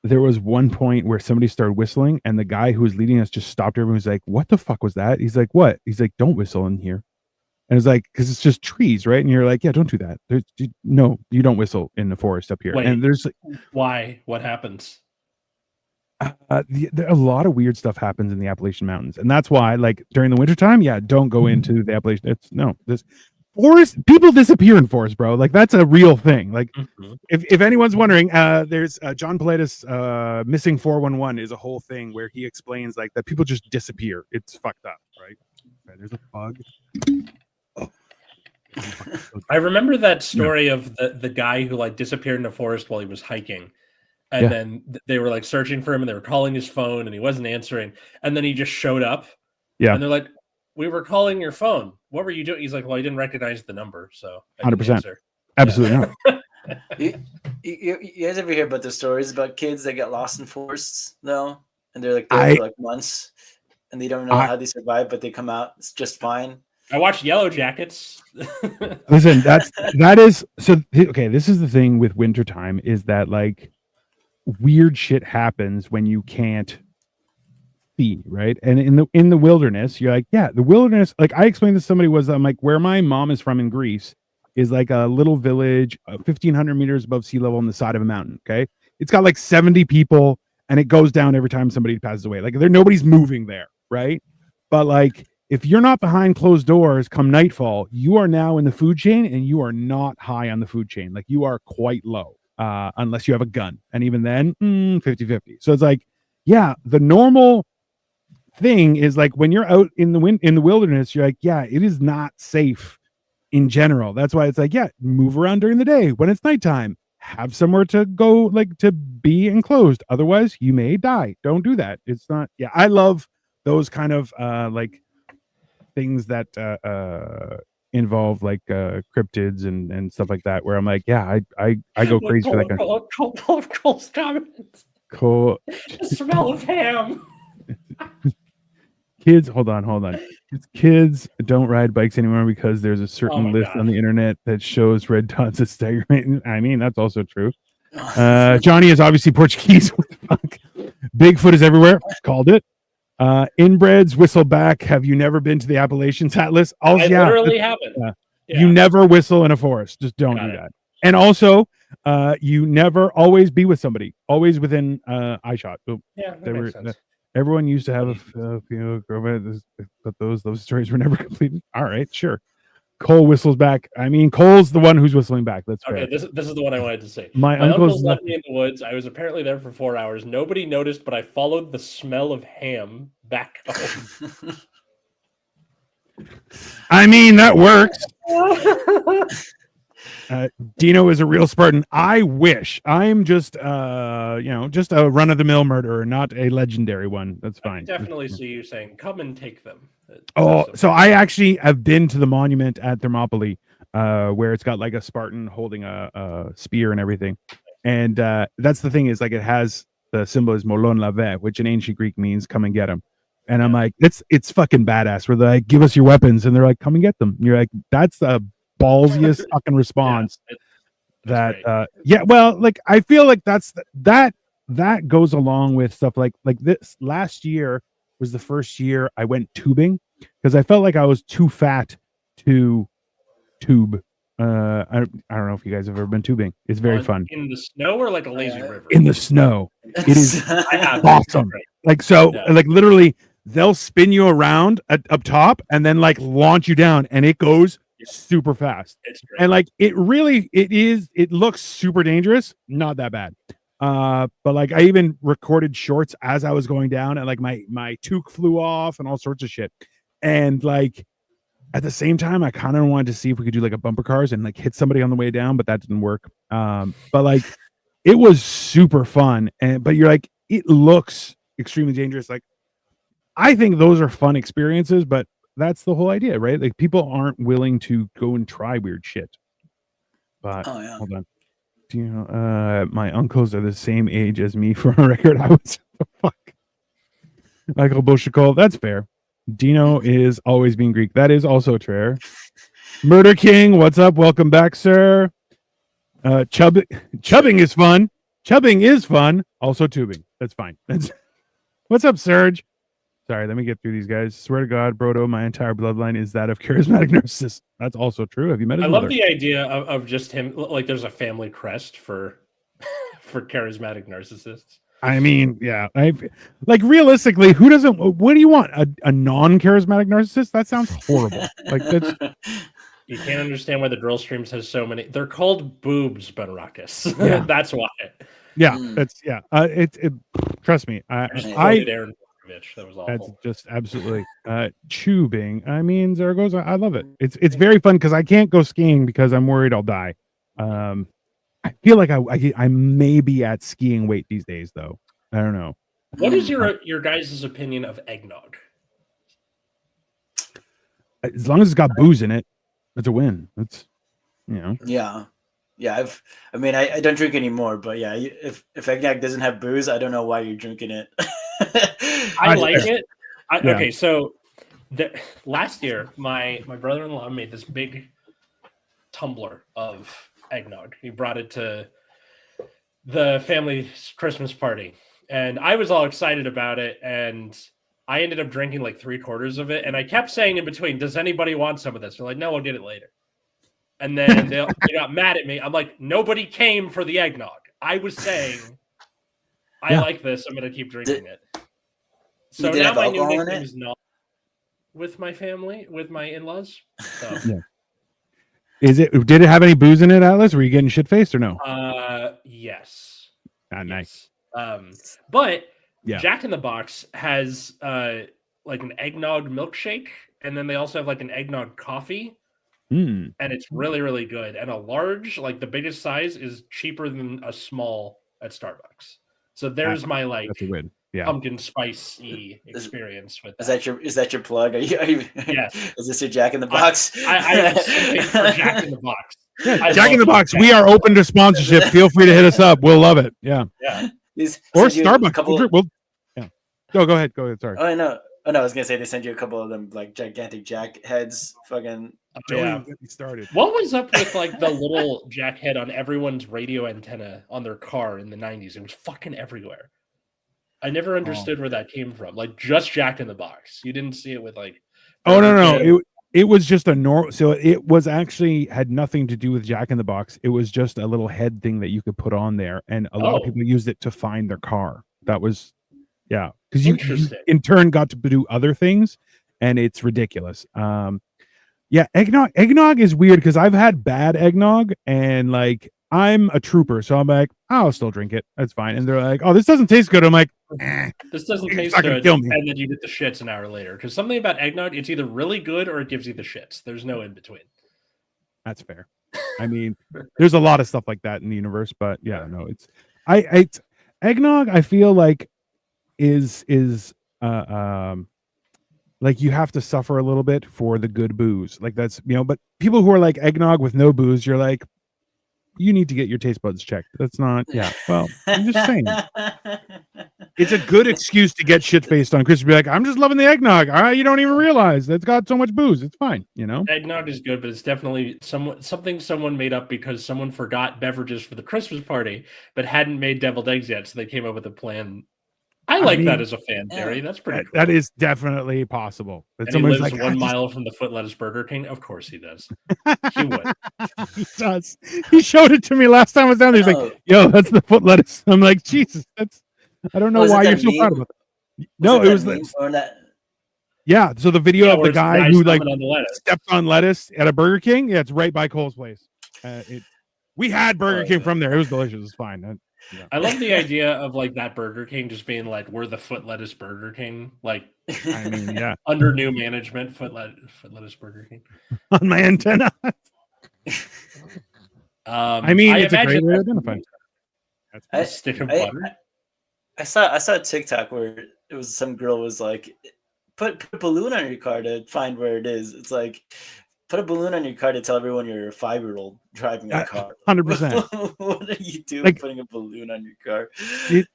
there was one point where somebody started whistling, and the guy who was leading us just stopped everyone. Was like, "What the fuck was that?" He's like, "What?" He's like, "Don't whistle in here." And it's like, because it's just trees, right? And you're like, "Yeah, don't do that. No, you don't whistle in the forest up here." Wait, and there's like, why? What happens? A lot of weird stuff happens in the Appalachian Mountains, and that's why, like, during the wintertime, don't go into the Appalachian. This forest, people disappear in forest, bro. Like, that's a real thing. Like, if anyone's wondering, there's John Pilatus missing 411 is a whole thing where he explains like that people just disappear. It's fucked up, right? Okay, there's a bug. Oh. I remember that story of the guy who like disappeared in the forest while he was hiking. And then they were like searching for him, and they were calling his phone, and he wasn't answering. And then he just showed up. Yeah. And they're like, "We were calling your phone. What were you doing?" He's like, "Well, I didn't recognize the number, so 100%. Absolutely not." You guys ever hear about the stories about kids that get lost in forests, though? And they're like there for like months, and they don't know how they survive, but they come out just fine. I watched Yellow Jackets. Listen, that is so. Okay, this is the thing with wintertime, is that like weird shit happens when you can't see, right? And in the wilderness, you're like, yeah, the wilderness. Like, I explained to somebody, I'm like, where my mom is from in Greece is like a little village, 1,500 meters above sea level on the side of a mountain. Okay, it's got like 70 people, and it goes down every time somebody passes away. Like, nobody's moving there, right? But like, if you're not behind closed doors come nightfall, you are now in the food chain and you are not high on the food chain. Like you are quite low, unless you have a gun. And even then, 50-50. So it's like, yeah, the normal thing is like when you're out in the wilderness, you're like, yeah, it is not safe in general. That's why it's like, yeah, move around during the day. When it's nighttime, have somewhere to go, like to be enclosed. Otherwise, you may die. Don't do that. It's not. Yeah, I love those kind of like things that involve like cryptids and stuff like that. Where I'm like, yeah, I go crazy for that kind of Cole's comments. Cole, the smell of ham. Kids, hold on. Kids don't ride bikes anymore because there's a certain list on the internet that shows red dots as staggering. I mean, that's also true. Johnny is obviously Portuguese. What the fuck? Bigfoot is everywhere. Called it. Inbreds whistle back. Have you never been to the Appalachians Atlas? I literally haven't. Yeah. You never whistle in a forest. Just don't do that. And also, you never always be with somebody. Always within eye shot. So yeah, that makes sense. Everyone used to have a but those stories were never completed. All right, sure. Cole whistles back. I mean, Cole's the one who's whistling back. That's okay. Fair. This is the one I wanted to say. My uncle's left me in the woods. I was apparently there for 4 hours. Nobody noticed, but I followed the smell of ham back home. I mean, that works. Dino is a real Spartan. I wish. I'm just just a run-of-the-mill murderer, not a legendary one. That's fine. I definitely see you saying, come and take them. So I actually have been to the monument at Thermopylae, where it's got like a Spartan holding a spear and everything. And that's the thing is like it has the symbol is molon lave, which in ancient Greek means come and get them. And I'm like, it's fucking badass. Where they're like, give us your weapons, and they're like, come and get them. And you're like, that's a ballsiest fucking response. Well, like I feel like that goes along with stuff like this. Last year was the first year I went tubing because I felt like I was too fat to tube. I don't know if you guys have ever been tubing. It's very fun. In the snow or like a lazy river? In the snow. It is awesome. Like like literally they'll spin you around up top and then like launch you down and it goes super fast. It's great. And like it looks super dangerous, not that bad. But like I even recorded shorts as I was going down and like my toque flew off and all sorts of shit. And like at the same time I kind of wanted to see if we could do like a bumper cars and like hit somebody on the way down, but that didn't work. But like it was super fun. But you're like, it looks extremely dangerous. Like I think those are fun experiences, but that's the whole idea, right? Like people aren't willing to go and try weird shit. But hold on. Do you know my uncles are the same age as me for a record? I was fuck. Michael Bolshakov, that's fair. Dino is always being Greek. That is also fair. Murder King, what's up? Welcome back, sir. Chubbing is fun. Chubbing is fun. Also tubing. That's fine. What's up, Serge? Sorry, let me get through these guys. Swear to God, Brodo, my entire bloodline is that of charismatic narcissists. That's also true. Have you met his mother? Love the idea of just him. Like, there's a family crest for charismatic narcissists. I mean, yeah. Like realistically, who doesn't? What do you want? A non-charismatic narcissist? That sounds horrible. Like that's. You can't understand why the drill streams has so many. They're called boobs, Benrakis. Yeah. That's why. Yeah, that's yeah. It. Trust me. Aaron. That was awful. That's just absolutely tubing. I mean, Zaragoza, I love it. It's very fun because I can't go skiing because I'm worried I'll die. I feel like I may be at skiing weight these days, though. I don't know. What is your guys' opinion of eggnog? As long as it's got booze in it, it's a win. It's Yeah. I don't drink anymore, but yeah, if eggnog doesn't have booze, I don't know why you're drinking it. I like it. Okay, so last year, my brother-in-law made this big tumbler of eggnog. He brought it to the family's Christmas party, and I was all excited about it, and I ended up drinking like 3/4 of it, and I kept saying in between, does anybody want some of this? They're like, no, we'll get it later. And then they got mad at me. I'm like, nobody came for the eggnog. I was saying, I like this. I'm going to keep drinking it. So now my new nickname is not. with my family, with my in-laws. So. Yeah. Did it have any booze in it, Atlas? Were you getting shit faced or no? Yes. Nice. But Jack in the Box has like an eggnog milkshake, and then they also have like an eggnog coffee. And it's really, really good. And a large, like the biggest size, is cheaper than a small at Starbucks. So there's my like pumpkin spicy experience with that. Is that your plug? Are you yes. Is this your Jack in the Box? I am simping for Jack in the Box. Yeah, Jack in the Box. We are open to sponsorship. Feel free to hit us up. We'll love it. Yeah. Or Starbucks. Go ahead. Sorry. Oh no. I was gonna say they send you a couple of them like gigantic Jack heads. Fucking. Don't even get me started. What was up with like the little Jack head on everyone's radio antenna on their car in the 90s? It was fucking everywhere. I never understood where that came from. Like just Jack in the Box. You didn't see it with like. Oh no. It was just a normal. So it was actually had nothing to do with Jack in the Box. It was just a little head thing that you could put on there, and a lot of people used it to find their car. That was, because you in turn got to do other things, and it's ridiculous. Eggnog is weird because I've had bad eggnog, and like I'm a trooper, so I'm like, I'll still drink it. That's fine. And they're like, oh, this doesn't taste good. I'm like, this doesn't taste good. And then you get the shits an hour later. Because something about eggnog, it's either really good or it gives you the shits. There's no in between. That's fair. I mean, there's a lot of stuff like that in the universe, but it's eggnog. I feel like is like you have to suffer a little bit for the good booze. Like that's but people who are like eggnog with no booze, you're like, you need to get your taste buds checked. That's not, well, I'm just saying. It's a good excuse to get shit faced on Chris to be like, I'm just loving the eggnog. You don't even realize it's got so much booze. It's fine, Eggnog is good, but it's definitely something someone made up because someone forgot beverages for the Christmas party, but hadn't made deviled eggs yet, so they came up with a plan. I mean, that as a fan theory. That's pretty cool. That is definitely possible. But and he lives like, 1 mile from the Foot Lettuce Burger King. Of course he does. He would. He does. He showed it to me last time I was down there. He's like, yo, that's the Foot Lettuce. I'm like, Jesus, I don't know why you're so proud of it. No, it was that. Yeah, so the video of the guy who like stepped on lettuce at a Burger King. Yeah, it's right by Cole's place. We had Burger King from there. It was delicious. It's fine. I love the idea of like that Burger King just being like, we're the Foot Lettuce Burger King. Like, I mean, under new management, Foot Lettuce Burger King. On my antenna. I mean, it's a great way to identify. A stick of butter. I saw a TikTok where it was some girl was like, put a balloon on your car to find where it is. It's like, put a balloon on your car to tell everyone you're a 5-year-old driving a car. 100%. What are you doing like, putting a balloon on your car? You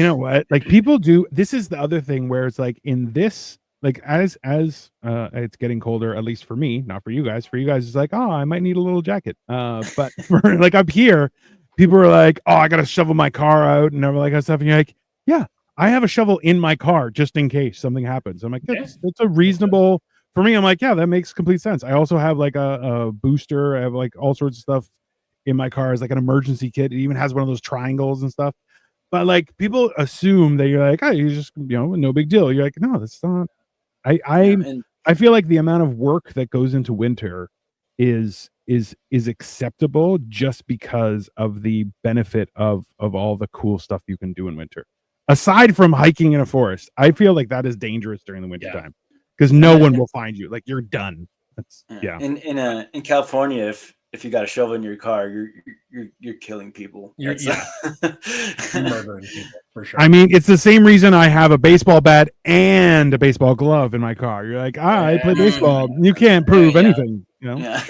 know what? Like people do. This is the other thing where it's like in this, like as it's getting colder, at least for me, not for you guys. For you guys, it's like, oh, I might need a little jacket. But for like up here, people are like, oh, I gotta shovel my car out and like that stuff. And you're like, yeah, I have a shovel in my car just in case something happens. I'm like, that's a reasonable. For me, I'm like, yeah, that makes complete sense. I also have like a booster. I have like all sorts of stuff in my car as like an emergency kit. It even has one of those triangles and stuff. But like people assume that you're like, oh, you just no big deal. You're like, no, that's not. I feel like the amount of work that goes into winter is acceptable just because of the benefit of all the cool stuff you can do in winter. Aside from hiking in a forest, I feel like that is dangerous during the winter time. Because no one will find you. Like you're done. That's, In California, if you got a shovel in your car, you're killing people. You're murdering people for sure. I mean, it's the same reason I have a baseball bat and a baseball glove in my car. You're like, I play baseball. You can't prove anything. True. No.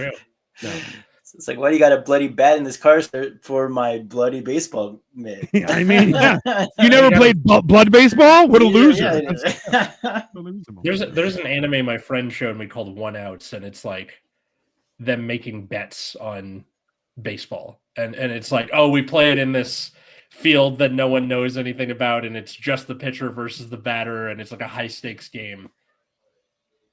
It's like, why do you got a bloody bat in this car for my bloody baseball mitt? I mean, you never played blood baseball? What a loser! There's an anime my friend showed me called One Outs, and it's like them making bets on baseball, and it's like, oh, we play it in this field that no one knows anything about, and it's just the pitcher versus the batter, and it's like a high stakes game.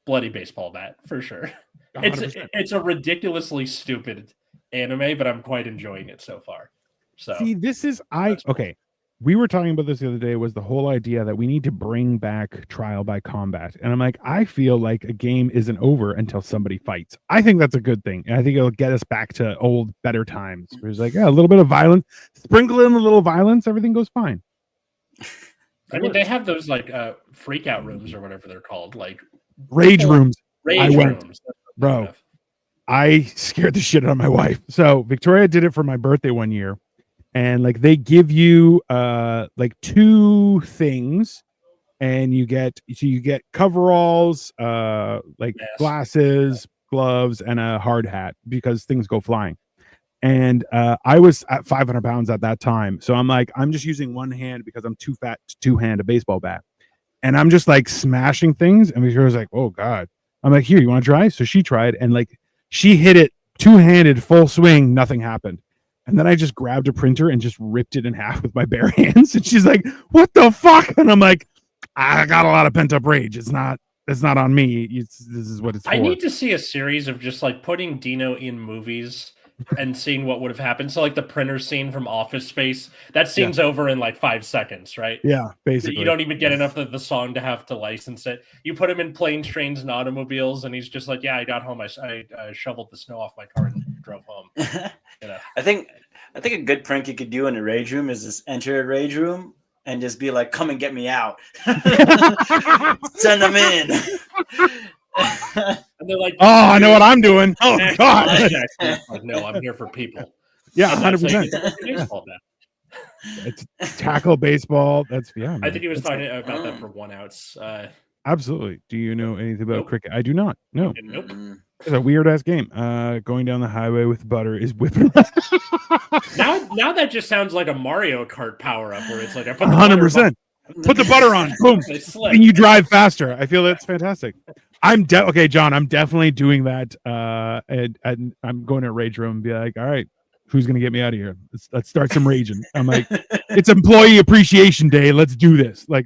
Bloody baseball bat for sure. 100%. It's a ridiculously stupid anime, but I'm quite enjoying it so far. So see, this is okay. we were talking about this the other day, was the whole idea that we need to bring back trial by combat. And I'm like, I feel like a game isn't over until somebody fights. I think that's a good thing. And I think it'll get us back to old, better times. Where it's like, yeah, a little bit of violence, sprinkle in a little violence, everything goes fine. I mean, they have those like freak out rooms or whatever they're called, like rage rooms. Rage rooms. Bro, I scared the shit out of my wife. So Victoria did it for my birthday one year. And like they give you like 2 things, and you get coveralls, like glasses, gloves, and a hard hat because things go flying. And I was at 500 pounds at that time, so I'm like, I'm just using one hand because I'm too fat to two-hand a baseball bat, and I'm just like smashing things. And Victoria was like, "Oh God!" I'm like, "Here, you want to try?" So she tried, and like she hit it two-handed, full swing, nothing happened. And then I just grabbed a printer and just ripped it in half with my bare hands. And she's like, "What the fuck?" And I'm like, "I got a lot of pent up rage. It's not on me. This is what it's for." I need to see a series of just like putting Dino in movies and seeing what would have happened. So like the printer scene from Office Space, that scene's over in like 5 seconds, right? Yeah, basically. You don't even get enough of the song to have to license it. You put him in Planes, Trains, and Automobiles, and he's just like, "Yeah, I got home. I shoveled the snow off my car and drove home." You know? I think a good prank you could do in a rage room is just enter a rage room and just be like, "Come and get me out." Send them in. And they're like, "Oh, I know what I'm doing." Oh God. Like, no, I'm here for people. Yeah, 100%. It's tackle baseball. That's Man. I think he was talking about that for one outs. Absolutely. Do you know anything about cricket? I do not. No. Nope. It's a weird ass game. Going down the highway with butter is whipping. now that just sounds like a Mario Kart power up where it's like I put 100%. Put the butter on. Boom. And you drive faster. I feel that's fantastic. Okay, John. I'm definitely doing that. And I'm going to a rage room and be like, "All right, who's gonna get me out of here? Let's start some raging." I'm like, "It's Employee Appreciation Day. Let's do this." Like,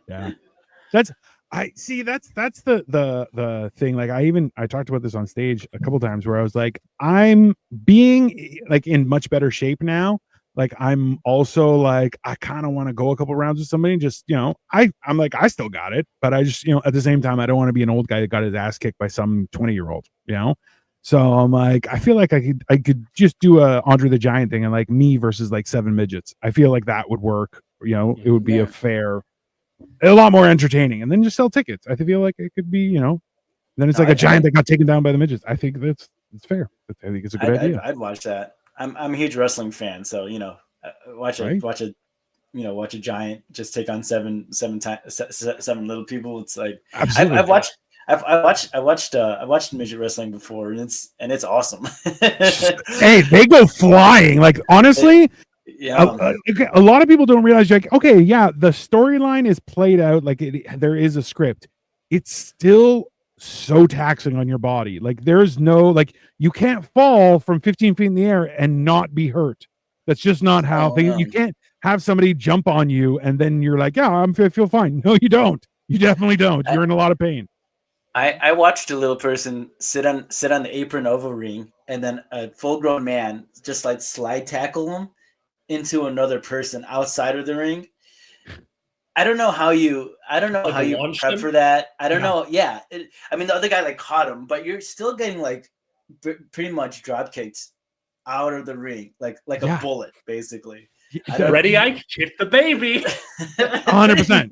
yeah. That's the thing. Like I talked about this on stage a couple times where I was like, I'm being like in much better shape now. Like I'm also like, I kind of want to go a couple rounds with somebody. Just, I'm like, I still got it, but I just, at the same time, I don't want to be an old guy that got his ass kicked by some 20-year-old, So I'm like, I feel like I could just do a Andre the Giant thing and like me versus like 7 midgets. I feel like that would work. It would be a lot more entertaining, and then just sell tickets. I feel like it could be, then it's like a giant that got taken down by the midgets. I think it's fair. I think it's a good idea. I'd watch that. I'm a huge wrestling fan, so watch a giant just take on seven little people. It's like absolutely. I watched midget wrestling before, and it's awesome. Hey, they go flying. Like honestly, a lot of people don't realize. Like, okay, yeah, the storyline is played out. Like there is a script. It's still so taxing on your body. Like there's no you can't fall from 15 feet in the air and not be hurt. That's just not how you can't have somebody jump on you and then you're like, "Yeah, I feel fine." No, you don't. You definitely don't. You're in a lot of pain. I watched a little person sit on the apron of a ring, and then a full-grown man just like slide tackle him into another person outside of the ring. I don't know how you prep for that. I don't know. Yeah. I mean, the other guy like caught him, but you're still getting like pretty much drop kicks out of the ring, like a bullet, basically. Ready, Ike? Hit the baby. 100%.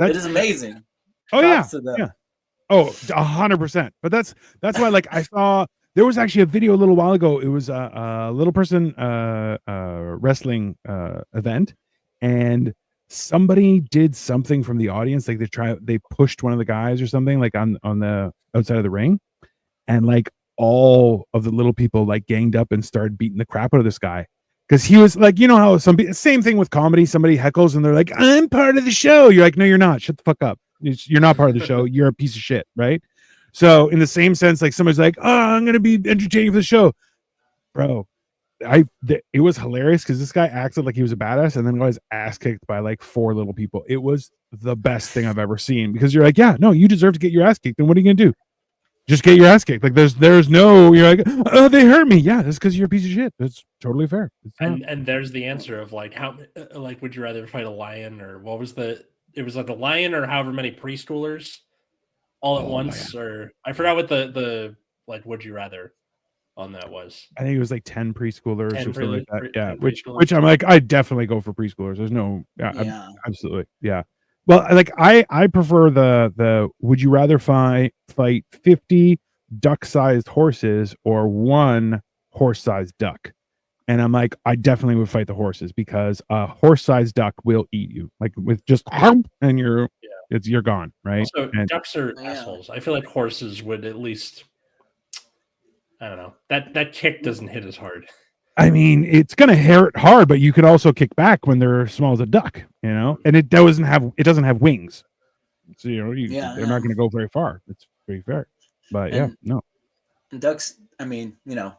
It is amazing. Oh yeah. Oh, 100%. But that's why like I saw there was actually a video a little while ago. It was a little person wrestling event, and somebody did something from the audience. Like they pushed one of the guys or something like on the outside of the ring, and like all of the little people like ganged up and started beating the crap out of this guy because he was like, how same thing with comedy. Somebody heckles and they're like, "I'm part of the show." You're like, "No, you're not. Shut the fuck up. You're not part of the show. You're a piece of shit." Right. So in the same sense, like somebody's like, "Oh, I'm going to be entertaining for the show." Bro, it was hilarious because this guy acted like he was a badass and then got his ass kicked by like 4 little people. It was the best thing I've ever seen because you're like, "Yeah, no, you deserve to get your ass kicked. And what are you going to do?" just get your ass kicked. Like there's no, you're like, oh, they hurt me. Yeah, that's because you're a piece of shit. That's totally fair. And there's the answer of like, how, like, would you rather fight a lion, or what was it was like a lion or however many preschoolers all at once, or I forgot what the like, would you rather on that was. I think it was like 10 preschoolers or something like that. Yeah, which I'm like, I definitely go for preschoolers. There's no, absolutely, yeah. Well, like I prefer the would you rather fight 50 duck-sized horses or one horse-sized duck? And I'm like, I definitely would fight the horses because a horse-sized duck will eat you, like with just and you're gone, right? So ducks are assholes. I feel like horses would at least, I don't know, that kick doesn't hit as hard. I mean, it's gonna hurt hard, but you could also kick back when they're small as a duck, you know. And it doesn't have wings, so you know they're not gonna go very far. It's pretty fair, but no. Ducks, I mean, you know,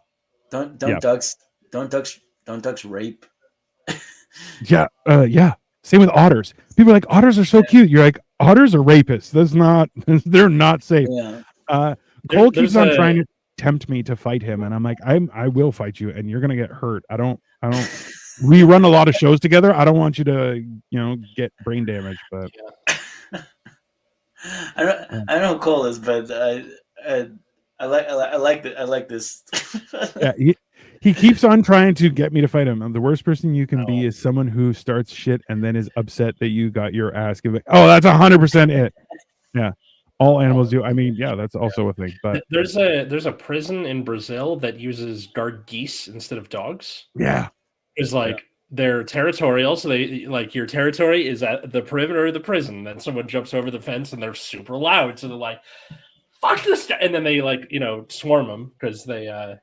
don't ducks rape. Yeah. Same with otters. People are like, otters are so cute. You're like, otters are rapists. That's not. They're not safe. Yeah. Cole keeps on trying to tempt me to fight him, and I'm like, I will fight you, and you're gonna get hurt. I don't we run a lot of shows together. I don't want you to, you know, get brain damage, but I don't know who Cole is, but I like this. Yeah, he keeps on trying to get me to fight him. The worst person you can be is someone who starts shit and then is upset that you got your ass given. Oh, that's 100% it. Yeah. All animals do. I mean, yeah, that's also a thing. But there's a prison in Brazil that uses guard geese instead of dogs. Yeah, it's like they're territorial, so they like your territory is at the perimeter of the prison. Then someone jumps over the fence and they're super loud, so they're like, "Fuck this guy!" And then they like swarm them because they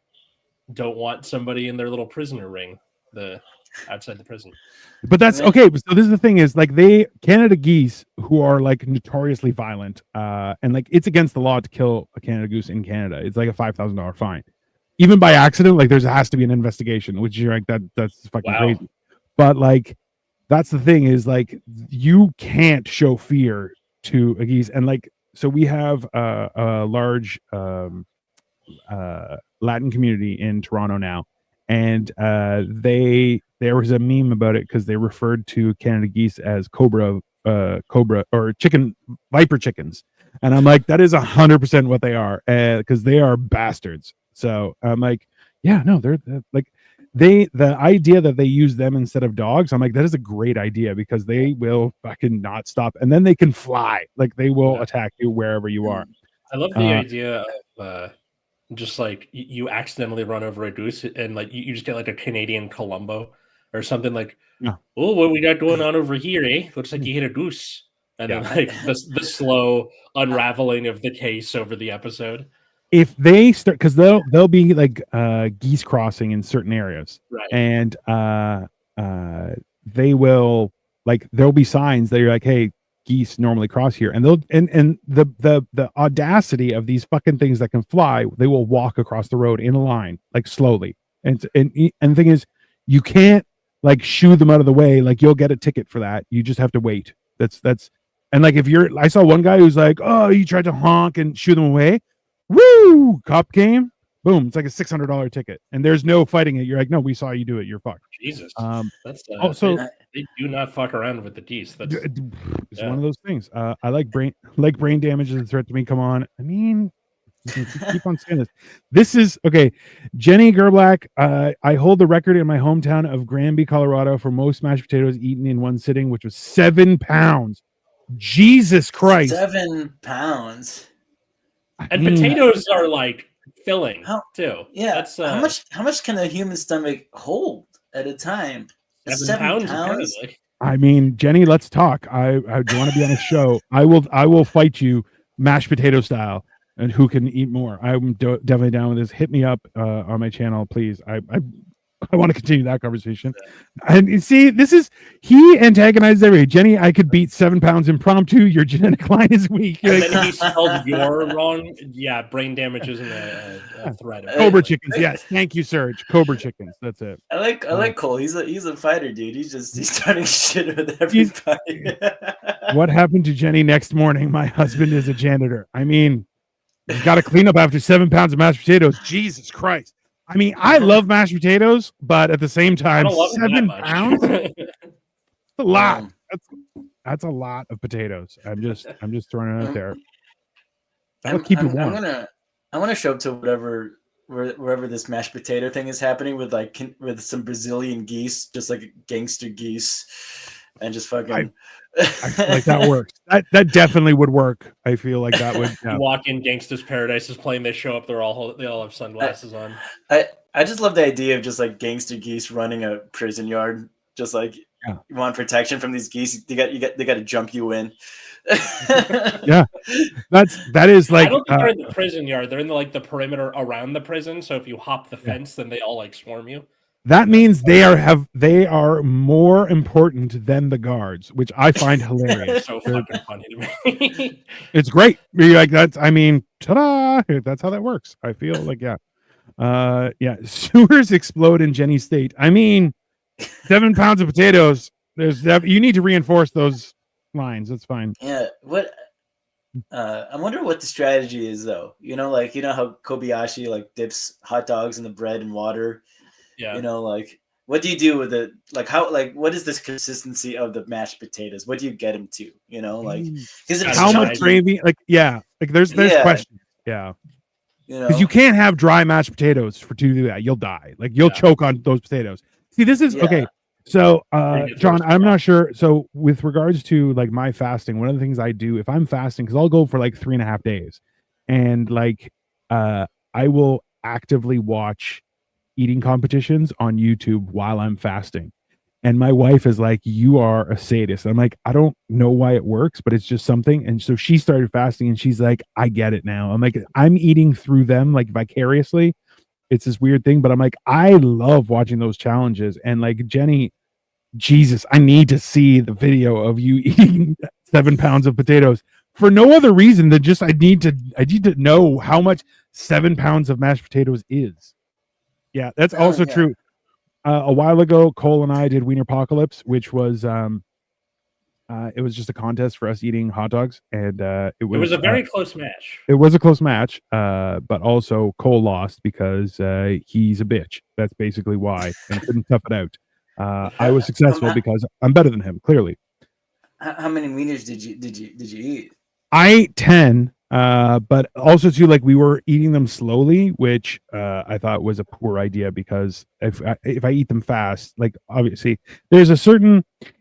don't want somebody in their little prisoner ring outside the prison. But that's okay. So this is the thing is like Canada geese who are like notoriously violent, and like it's against the law to kill a Canada goose in Canada. It's like a $5,000 fine, even by accident. Like there has to be an investigation, which you're like that's fucking crazy. But like that's the thing is like you can't show fear to a geese, and like so we have a large Latin community in Toronto now, and there was a meme about it because they referred to Canada geese as cobra or viper chickens, and I'm like, that is 100% what they are, because they are bastards. So I'm like, yeah, no, they're like the idea that they use them instead of dogs, I'm like, that is a great idea because they will fucking not stop, and then they can fly, like they will attack you wherever you are. I love the idea of just like you accidentally run over a goose and like you just get like a Canadian Columbo or something like, oh, what we got going on over here, eh? Looks like you hit a goose. And then like the slow unraveling of the case over the episode. If they start, because they'll be like geese crossing in certain areas, right? And they will like there'll be signs that you're like, hey, geese normally cross here, and they'll and the audacity of these fucking things that can fly, they will walk across the road in a line like slowly, and the thing is, you can't like shoo them out of the way. Like you'll get a ticket for that. You just have to wait. That's and like if I saw one guy who's like, oh, he tried to honk and shoo them away. Woo! Cop came. Boom! It's like a $600 ticket, and there's no fighting it. You're like, no, we saw you do it. You're fucked. Jesus. That's also they do not fuck around with the geese. That's it's one of those things. I like brain damage as a threat to me. Come on. I mean, keep on saying this. This is okay. Jenny Gerblack. I hold the record in my hometown of Granby, Colorado, for most mashed potatoes eaten in one sitting, which was 7 pounds. Jesus Christ! 7 pounds. And potatoes are like filling too. Yeah. That's how much can a human stomach hold at a time? 7 pounds. I mean, Jenny, let's talk. I do want to be on a show. I will fight you mashed potato style, and who can eat more. I'm definitely down with this. Hit me up on my channel, please. I want to continue that conversation. And you see, he antagonizes everybody. Jenny, I could beat 7 pounds impromptu. Your genetic line is weak. And then he spelled your wrong. Yeah, brain damage isn't a threat. Cobra chickens. Yes, thank you, Serge. Cobra chickens. That's it. I like Cole. He's a fighter, dude. He's starting shit with everybody. What happened to Jenny next morning? My husband is a janitor. I mean, You got to clean up after 7 pounds of mashed potatoes. Jesus Christ. I mean, I love mashed potatoes, but at the same time, 7 pounds? That's a lot. That's a lot of potatoes. I'm just throwing it out there. That'll keep you warm. I want to show up to wherever this mashed potato thing is happening with some Brazilian geese, just like gangster geese, and just fucking. I feel like that works. That definitely would work. I feel like that would. Yeah. You walk in, Gangsta's Paradise is playing. They show up. They all have sunglasses on. I just love the idea of just like gangster geese running a prison yard. Just like you want protection from these geese. They got to jump you in. Yeah, that is like. I don't think they're in the prison yard. They're in the perimeter around the prison. So if you hop the fence, then they all like swarm you. That means they are more important than the guards, which I find hilarious. So fucking funny to me. It's great. Like that's. I mean, ta-da! That's how that works. I feel like Sewers explode in Jenny State. I mean, 7 pounds of potatoes. You need to reinforce those lines. That's fine. Yeah. What? I wonder what the strategy is, though. How Kobayashi dips hot dogs in the bread and water. Yeah. What do you do with it? What is this consistency of the mashed potatoes? What do you get them to? Because how much gravy? There's questions. Yeah. Because you can't have dry mashed potatoes to do that. You'll die. You'll choke on those potatoes. See, this is okay. So, John, I'm not sure. So, with regards to my fasting, one of the things I do if I'm fasting, because I'll go for 3.5 days, and I will actively watch eating competitions on YouTube while I'm fasting. And my wife is like, "You are a sadist." I'm like, "I don't know why it works, but it's just something." And so she started fasting, and she's like, "I get it now." I'm like, "I'm eating through them vicariously." It's this weird thing, but I'm like, I love watching those challenges. And Jenny, Jesus, I need to see the video of you eating 7 pounds of potatoes for no other reason than just I need to know how much 7 pounds of mashed potatoes is. Yeah, that's also true. A while ago, Cole and I did Wienerpocalypse, which was it was just a contest for us eating hot dogs, and it was a very close match. It was a close match, but also Cole lost because he's a bitch. That's basically why, and couldn't tough it out. I was successful because I'm better than him, clearly. How many wieners did you eat? I ate 10. But also too, we were eating them slowly, which I thought was a poor idea because if I eat them fast, obviously there's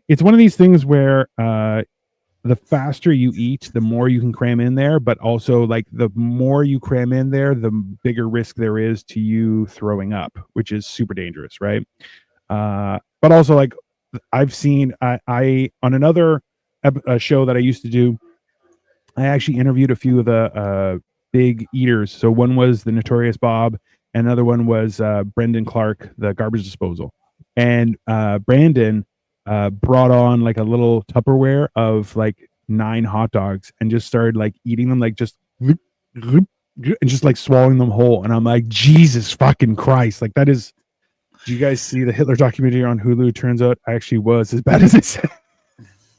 it's one of these things where the faster you eat, the more you can cram in there, but also the more you cram in there, the bigger risk there is to you throwing up, which is super dangerous, right? But also I've seen I on another show that I used to do, I actually interviewed a few of the big eaters. So one was the Notorious Bob, and another one was Brendan Clark, the garbage disposal. And Brandon brought on a little Tupperware of 9 hot dogs and just started eating them and just swallowing them whole. And I'm like, Jesus fucking Christ. That is, did you guys see the Hitler documentary on Hulu? Turns out I actually was as bad as I said.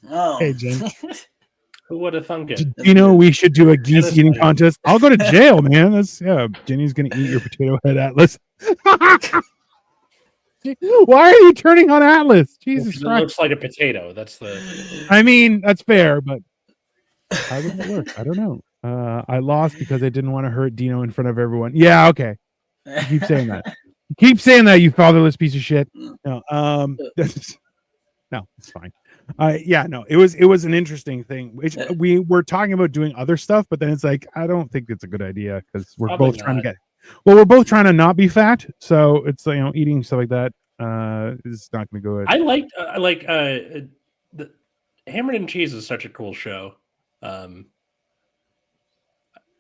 Oh. Hey, Jen. Who would have thunk it? We should do a geese eating contest. I'll go to jail, man. Jenny's gonna eat your potato head, Atlas. Why are you turning on Atlas? Jesus Christ! It looks like a potato. That's the. I mean, that's fair, but how would it work? I don't know. I lost because I didn't want to hurt Dino in front of everyone. Yeah, okay. You keep saying that. You keep saying that, you fatherless piece of shit. No, no, it's fine. It was an interesting thing. Which we were talking about doing other stuff, but then it's I don't think it's a good idea because we're both trying to get. Well, we're both trying to not be fat, so it's eating stuff like that is not going to go. I like the Hammered and Cheese is such a cool show.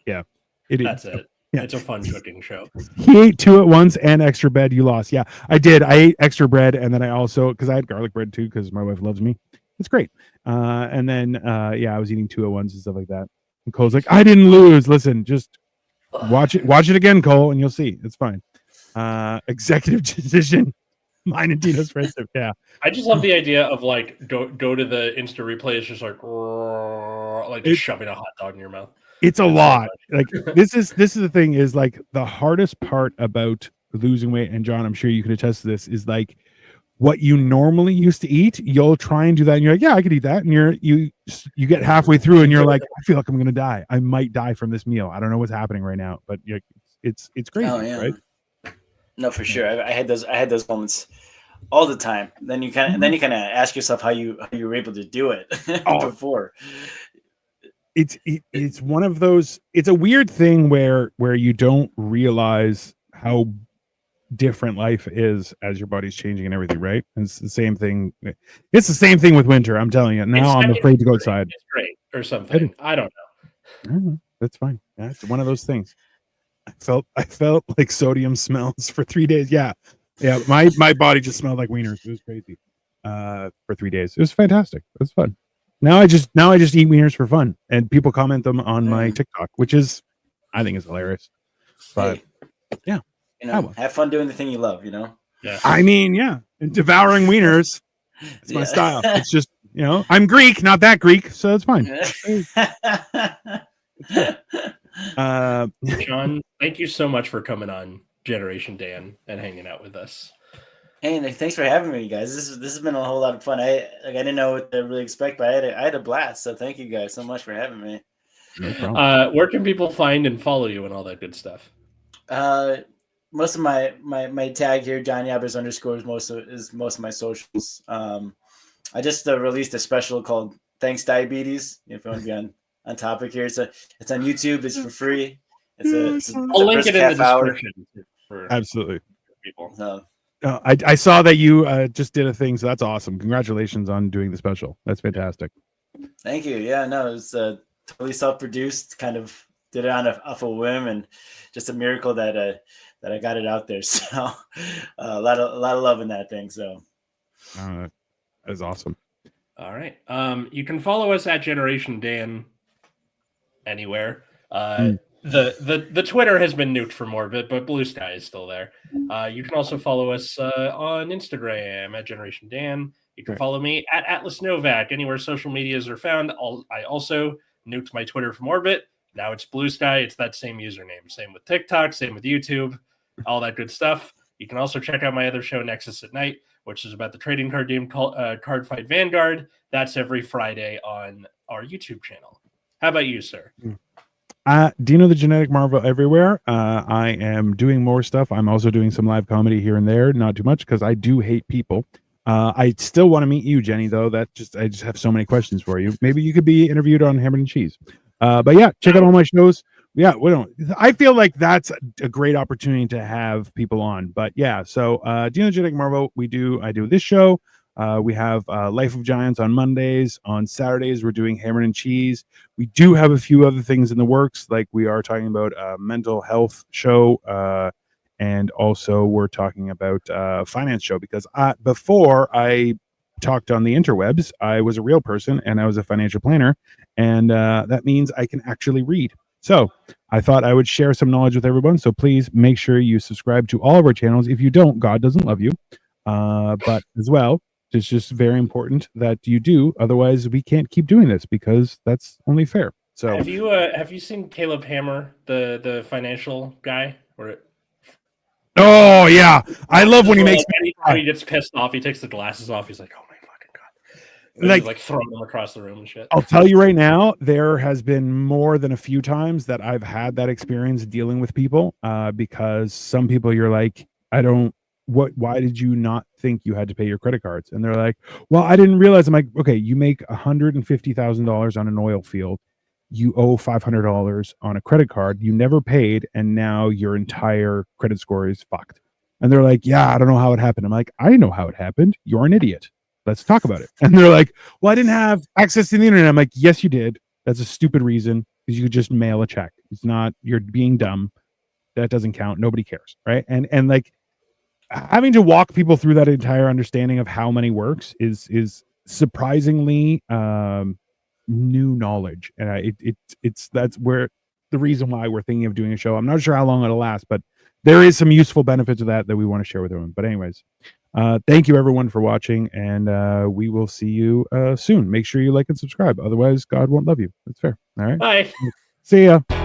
Yeah, that's it. Yeah. It's a fun cooking show. He ate 2 at once and extra bread. You lost. Yeah, I did. I ate extra bread, and then I also because I had garlic bread too because my wife loves me. It's great. And then I was eating 2 at once and stuff like that. And Cole's like, I didn't lose. Listen, just watch it again, Cole, and you'll see. It's fine. Executive decision. Mine and Dino's friendship. Yeah. I just love the idea of go to the Insta replay. It's just just shoving a hot dog in your mouth. It's a lot. Like this is the thing is like the hardest part about losing weight, and John, I'm sure you can attest to this, is like what you normally used to eat, you'll try and do that and you're like, yeah, I could eat that, and you get halfway through and you're like, I feel like I'm gonna die. I might die from this meal. I don't know what's happening right now, but it's crazy. Oh, yeah. Right? No, for sure. I had those moments all the time. Then you kind of ask yourself how you were able to do it before. It's one of those. It's a weird thing where you don't realize how different life is as your body's changing and everything, right? And it's the same thing. It's the same thing with winter. I'm telling you. Now I'm afraid to go outside. It's great or something. I don't know. That's fine. Yeah, it's one of those things. I felt like sodium smells for 3 days. Yeah. My body just smelled like wieners. It was crazy. For 3 days. It was fantastic. It was fun. Now I just eat wieners for fun, and people comment them on my TikTok, which is, I think, is hilarious. But yeah, have fun doing the thing you love. Yeah. I mean, and devouring wieners. It's my style. It's just I'm Greek, not that Greek, so it's fine. John, thank you so much for coming on Generation Dan and hanging out with us. Hey, thanks for having me, guys. This has been a whole lot of fun. I didn't know what to really expect, but I had a blast. So thank you guys so much for having me. No problem. Where can people find and follow you and all that good stuff? Most of my tag here, John Yabes _ is most of my socials. I just released a special called Thanks Diabetes. If you want to be on topic here, it's on YouTube. It's for free. I'll link it in the description. Absolutely. People. I saw that you just did a thing, so that's awesome. Congratulations on doing the special. That's fantastic. Thank you. Yeah, no, it's totally self-produced. Kind of did it off a whim, and just a miracle that I got it out there. So a lot of love in that thing. So that is awesome. All right. You can follow us at Generation Dan anywhere. The Twitter has been nuked for Morbid, but Blue Sky is still there. You can also follow us on Instagram at Generation Dan. You can follow me at Atlas Novak anywhere social medias are found. I also nuked my Twitter from orbit. Now it's Blue Sky. It's that same username. Same with TikTok. Same with YouTube. All that good stuff. You can also check out my other show, Nexus at Night, which is about the trading card game called Card Fight Vanguard. That's every Friday on our YouTube channel. How about you, sir? Dino the Genetic Marvel everywhere. I am doing more stuff. I'm also doing some live comedy here and there. Not too much because I do hate people. I still want to meet you, Jenny, though. I just have so many questions for you. Maybe you could be interviewed on Hammered and Cheese. But yeah, check out all my shows. Yeah, I feel like that's a great opportunity to have people on. But yeah, so Dino the Genetic Marvel, I do this show. We have Life of Giants on Mondays. On Saturdays, we're doing Hammered and Cheese. We do have a few other things in the works, like we are talking about a mental health show, and also we're talking about a finance show, because before I talked on the interwebs, I was a real person and I was a financial planner, and that means I can actually read. So I thought I would share some knowledge with everyone. So please make sure you subscribe to all of our channels. If you don't, God doesn't love you. But as well, it's just very important that you do. Otherwise, we can't keep doing this, because that's only fair. So have you seen Caleb Hammer, the financial guy? Oh yeah, I love when he makes. When he gets pissed off, he takes the glasses off. He's like, "Oh my fucking god!" And he's like throwing them across the room and shit. I'll tell you right now, there has been more than a few times that I've had that experience dealing with people, because some people you're like, why did you not think you had to pay your credit cards? And they're like, well, I didn't realize. I'm like, okay, you make $150,000 on an oil field. You owe $500 on a credit card. You never paid. And now your entire credit score is fucked. And they're like, yeah, I don't know how it happened. I'm like, I know how it happened. You're an idiot. Let's talk about it. And they're like, well, I didn't have access to the internet. I'm like, yes, you did. That's a stupid reason, because you could just mail a check. It's not, you're being dumb. That doesn't count. Nobody cares. Right. And like, having to walk people through that entire understanding of how money works is surprisingly new knowledge, and that's where the reason why we're thinking of doing a show. I'm not sure how long it'll last, but there is some useful benefits of that we want to share with everyone. But anyways, thank you everyone for watching, and we will see you soon. Make sure you like and subscribe, otherwise God won't love you. That's fair. All right, bye. See ya.